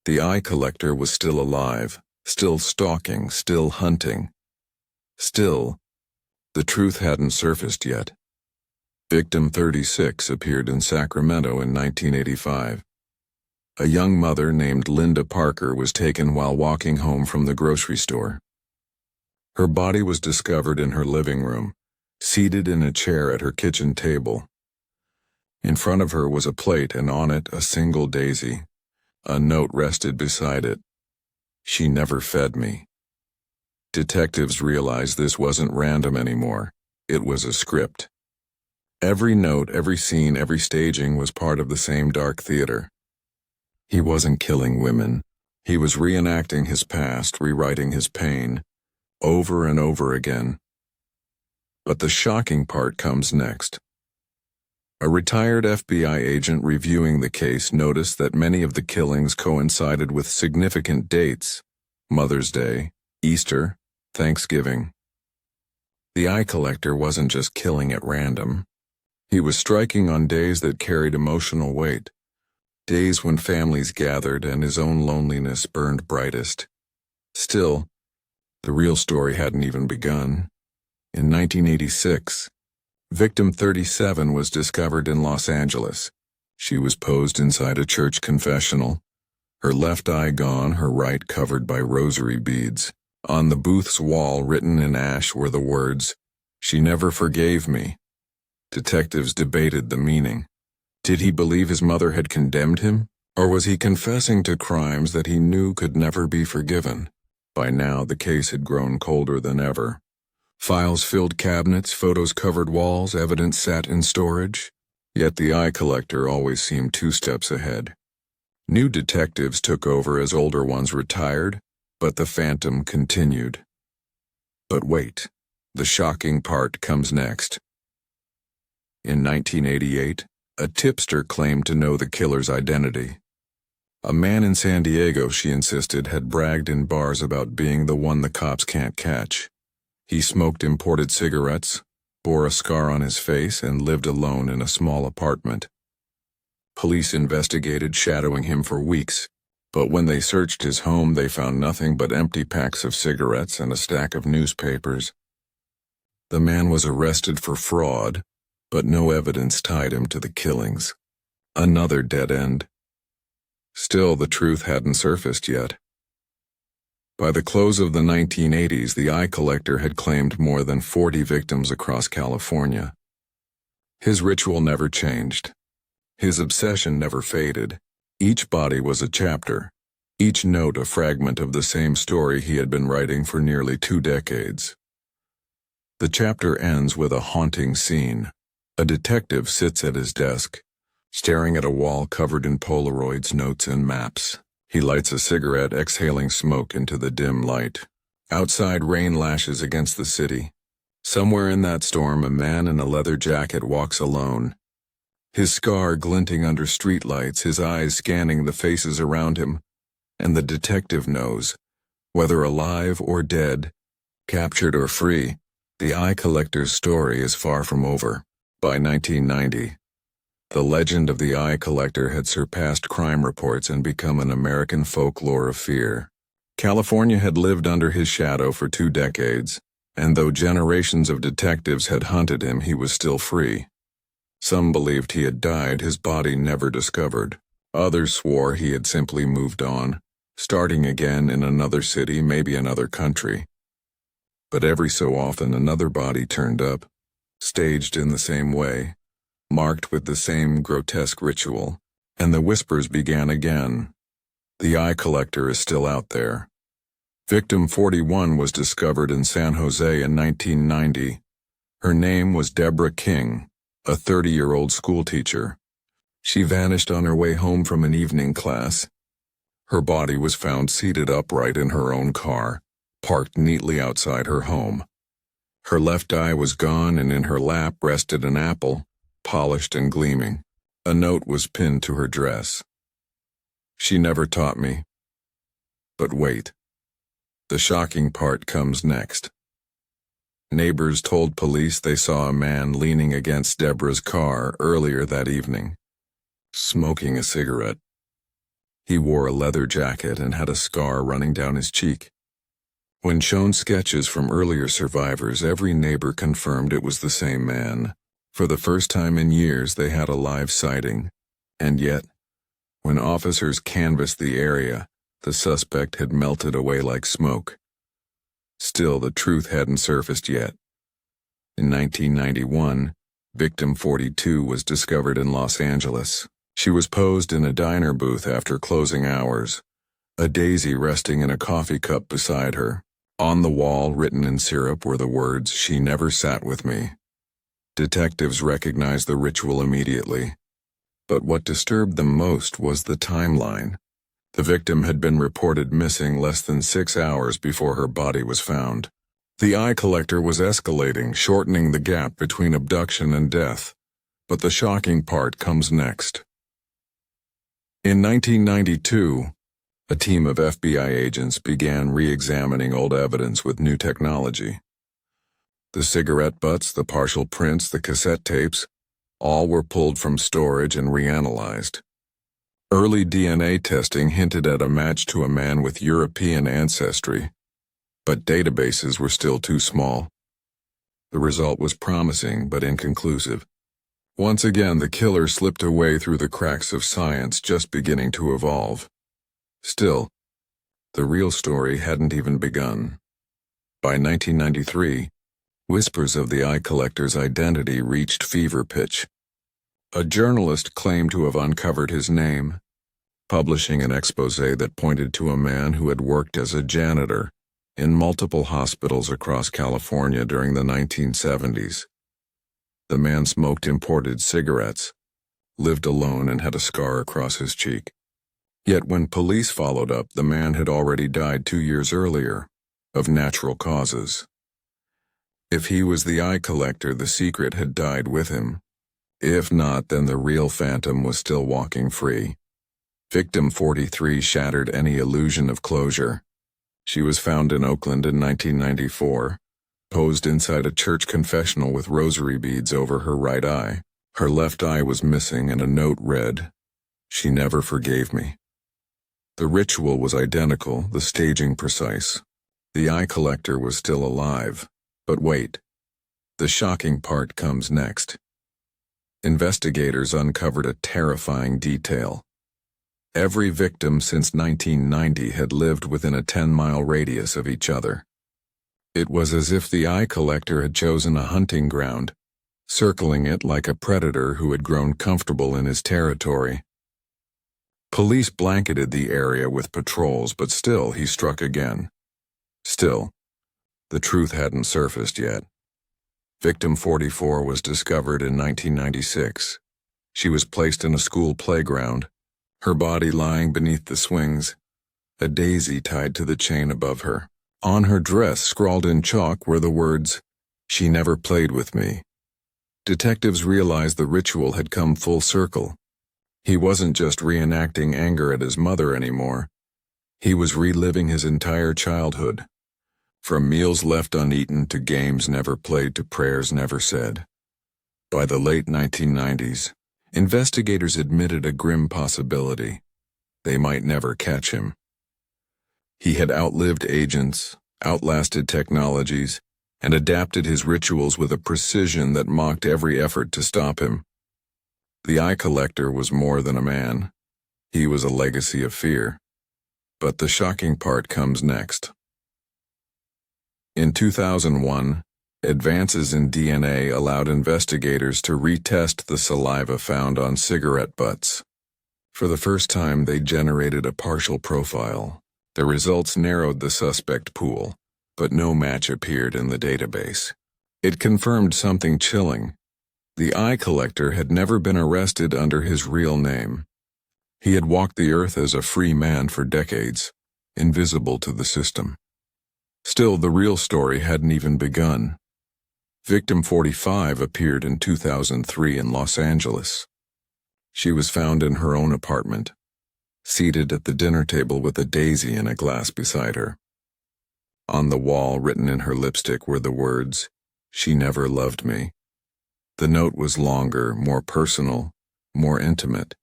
the eye collector was still alive, still stalking, still hunting. Still, the truth hadn't surfaced yet. Victim 36 appeared in Sacramento in 1985. A young mother named Linda Parker was taken while walking home from the grocery store. Her body was discovered in her living room, seated in a chair at her kitchen table. In front of her was a plate and on it a single daisy. A note rested beside it. "She never fed me." Detectives realized this wasn't random anymore. It was a script. Every note, every scene, every staging was part of the same dark theater. He wasn't killing women. He was reenacting his past, rewriting his pain, over and over again. But the shocking part comes next. A retired FBI agent reviewing the case noticed that many of the killings coincided with significant dates: Mother's Day, Easter, Thanksgiving. The eye collector wasn't just killing at random. He was striking on days that carried emotional weight, days when families gathered and his own loneliness burned brightest. Still, the real story hadn't even begun. In 1986, victim 37 was discovered in Los Angeles. She was posed inside a church confessional, her left eye gone, her right covered by rosary beads. On the booth's wall, written in ash, were the words, "She never forgave me." Detectives debated the meaning. Did he believe his mother had condemned him, or was he confessing to crimes that he knew could never be forgiven? By now, the case had grown colder than ever. Files filled cabinets, photos covered walls, evidence sat in storage. Yet the eye collector always seemed 2 steps ahead. New detectives took over as older ones retired, but the phantom continued. But wait, the shocking part comes next. In 1988, a tipster claimed to know the killer's identity. A man in San Diego, she insisted, had bragged in bars about being the one the cops can't catch. He smoked imported cigarettes, bore a scar on his face, and lived alone in a small apartment. Police investigated, shadowing him for weeks, but when they searched his home, they found nothing but empty packs of cigarettes and a stack of newspapers. The man was arrested for fraud, but no evidence tied him to the killings. Another dead end. Still, the truth hadn't surfaced yet. By the close of the 1980s, the eye collector had claimed more than 40 victims across California. His ritual never changed. His obsession never faded. Each body was a chapter, each note a fragment of the same story he had been writing for nearly 2 decades. The chapter ends with a haunting scene. A detective sits at his desk, staring at a wall covered in Polaroids, notes, and maps. He lights a cigarette, exhaling smoke into the dim light. Outside, rain lashes against the city. Somewhere in that storm, a man in a leather jacket walks alone. His scar glinting under streetlights, his eyes scanning the faces around him. And the detective knows, whether alive or dead, captured or free, the eye collector's story is far from over. By 1990, the legend of the eye collector had surpassed crime reports and become an American folklore of fear. California had lived under his shadow for 2 decades, and though generations of detectives had hunted him, he was still free. Some believed he had died, his body never discovered. Others swore he had simply moved on, starting again in another city, maybe another country. But every so often another body turned up, staged in the same way, marked with the same grotesque ritual, and the whispers began again. The eye collector is still out there. Victim 41 was discovered in San Jose in 1990. Her name was Deborah King, a 30-year-old schoolteacher. She vanished on her way home from an evening class. Her body was found seated upright in her own car, parked neatly outside her home. Her left eye was gone, and in her lap rested an apple, polished and gleaming. A note was pinned to her dress. "She never taught me." But wait. The shocking part comes next. Neighbors told police they saw a man leaning against Deborah's car earlier that evening, smoking a cigarette. He wore a leather jacket and had a scar running down his cheek. When shown sketches from earlier survivors, every neighbor confirmed it was the same man. For the first time in years, they had a live sighting. And yet, when officers canvassed the area, the suspect had melted away like smoke. Still, the truth hadn't surfaced yet. In 1991, victim 42 was discovered in Los Angeles. She was posed in a diner booth after closing hours, a daisy resting in a coffee cup beside her. On the wall, written in syrup, were the words, "She never sat with me." Detectives recognized the ritual immediately. But what disturbed them most was the timeline. The victim had been reported missing less than 6 hours before her body was found. The eye collector was escalating, shortening the gap between abduction and death. But the shocking part comes next. In 1992, a team of FBI agents began re-examining old evidence with new technology. The cigarette butts, the partial prints, the cassette tapes, all were pulled from storage and reanalyzed. Early DNA testing hinted at a match to a man with European ancestry, but databases were still too small. The result was promising but inconclusive. Once again, the killer slipped away through the cracks of science just beginning to evolve. Still, the real story hadn't even begun. By 1993, whispers of the eye collector's identity reached fever pitch. A journalist claimed to have uncovered his name, publishing an exposé that pointed to a man who had worked as a janitor in multiple hospitals across California during the 1970s. The man smoked imported cigarettes, lived alone, and had a scar across his cheek. Yet when police followed up, the man had already died 2 years earlier, of natural causes. If he was the eye collector, the secret had died with him. If not, then the real phantom was still walking free. Victim 43 shattered any illusion of closure. She was found in Oakland in 1994, posed inside a church confessional with rosary beads over her right eye. Her left eye was missing, and a note read, "She never forgave me." The ritual was identical, the staging precise. The eye collector was still alive. But wait, the shocking part comes next. Investigators uncovered a terrifying detail. Every victim since 1990 had lived within a 10-mile radius of each other. It was as if the eye collector had chosen a hunting ground, circling it like a predator who had grown comfortable in his territory. Police blanketed the area with patrols, but still he struck again. Still, the truth hadn't surfaced yet. Victim 44 was discovered in 1996. She was placed in a school playground, her body lying beneath the swings, a daisy tied to the chain above her. On her dress, scrawled in chalk, were the words, "She never played with me." Detectives realized the ritual had come full circle. He wasn't just reenacting anger at his mother anymore. He was reliving his entire childhood. From meals left uneaten to games never played to prayers never said. By the late 1990s, investigators admitted a grim possibility. They might never catch him. He had outlived agents, outlasted technologies, and adapted his rituals with a precision that mocked every effort to stop him. The eye collector was more than a man. He was a legacy of fear. But the shocking part comes next. In 2001, advances in DNA allowed investigators to retest the saliva found on cigarette butts. For the first time, they generated a partial profile. The results narrowed the suspect pool, but no match appeared in the database. It confirmed something chilling. The eye collector had never been arrested under his real name. He had walked the earth as a free man for decades, invisible to the system. Still, the real story hadn't even begun. Victim 45 appeared in 2003 in Los Angeles. She was found in her own apartment, seated at the dinner table with a daisy in a glass beside her. On the wall, written in her lipstick, were the words, "She never loved me." The note was longer, more personal, more intimate.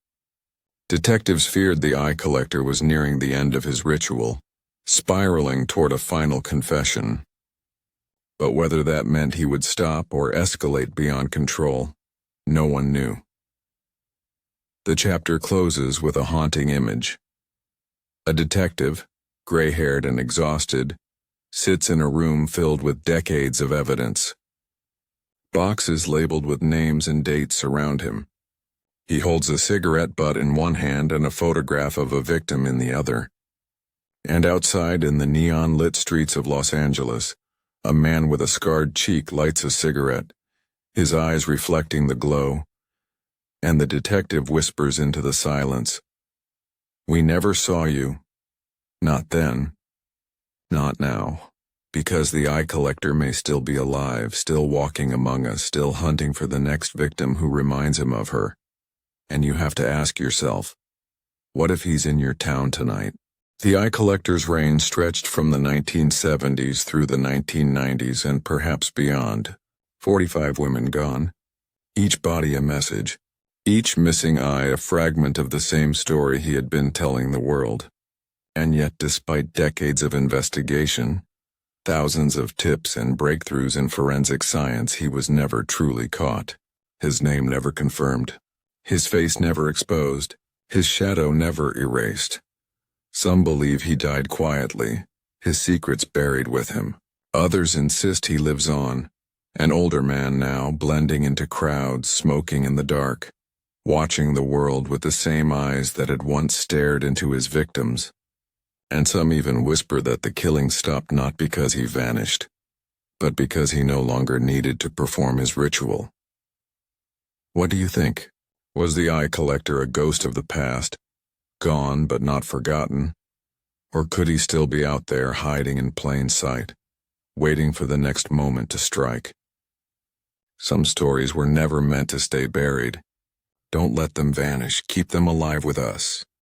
Detectives feared the eye collector was nearing the end of his ritual, spiraling toward a final confession. But whether that meant he would stop or escalate beyond control, no one knew. The chapter closes with a haunting image. A detective, gray-haired and exhausted, sits in a room filled with decades of evidence. Boxes labeled with names and dates surround him. He holds a cigarette butt in one hand and a photograph of a victim in the other. And outside, in the neon-lit streets of Los Angeles, a man with a scarred cheek lights a cigarette, his eyes reflecting the glow. And the detective whispers into the silence, "We never saw you. Not then. Not now." Because the eye collector may still be alive, still walking among us, still hunting for the next victim who reminds him of her. And you have to ask yourself, what if he's in your town tonight? The eye collector's reign stretched from the 1970s through the 1990s and perhaps beyond. 45 women gone. Each body a message. Each missing eye a fragment of the same story he had been telling the world. And yet, despite decades of investigation, thousands of tips and breakthroughs in forensic science, he was never truly caught. His name never confirmed. His face never exposed. His shadow never erased. Some believe he died quietly, his secrets buried with him. Others insist he lives on, an older man now, blending into crowds, smoking in the dark, watching the world with the same eyes that had once stared into his victims. And some even whisper that the killing stopped not because he vanished, but because he no longer needed to perform his ritual. What do you think? Was the eye collector a ghost of the past, gone but not forgotten? Or could he still be out there hiding in plain sight, waiting for the next moment to strike? Some stories were never meant to stay buried. Don't let them vanish. Keep them alive with us.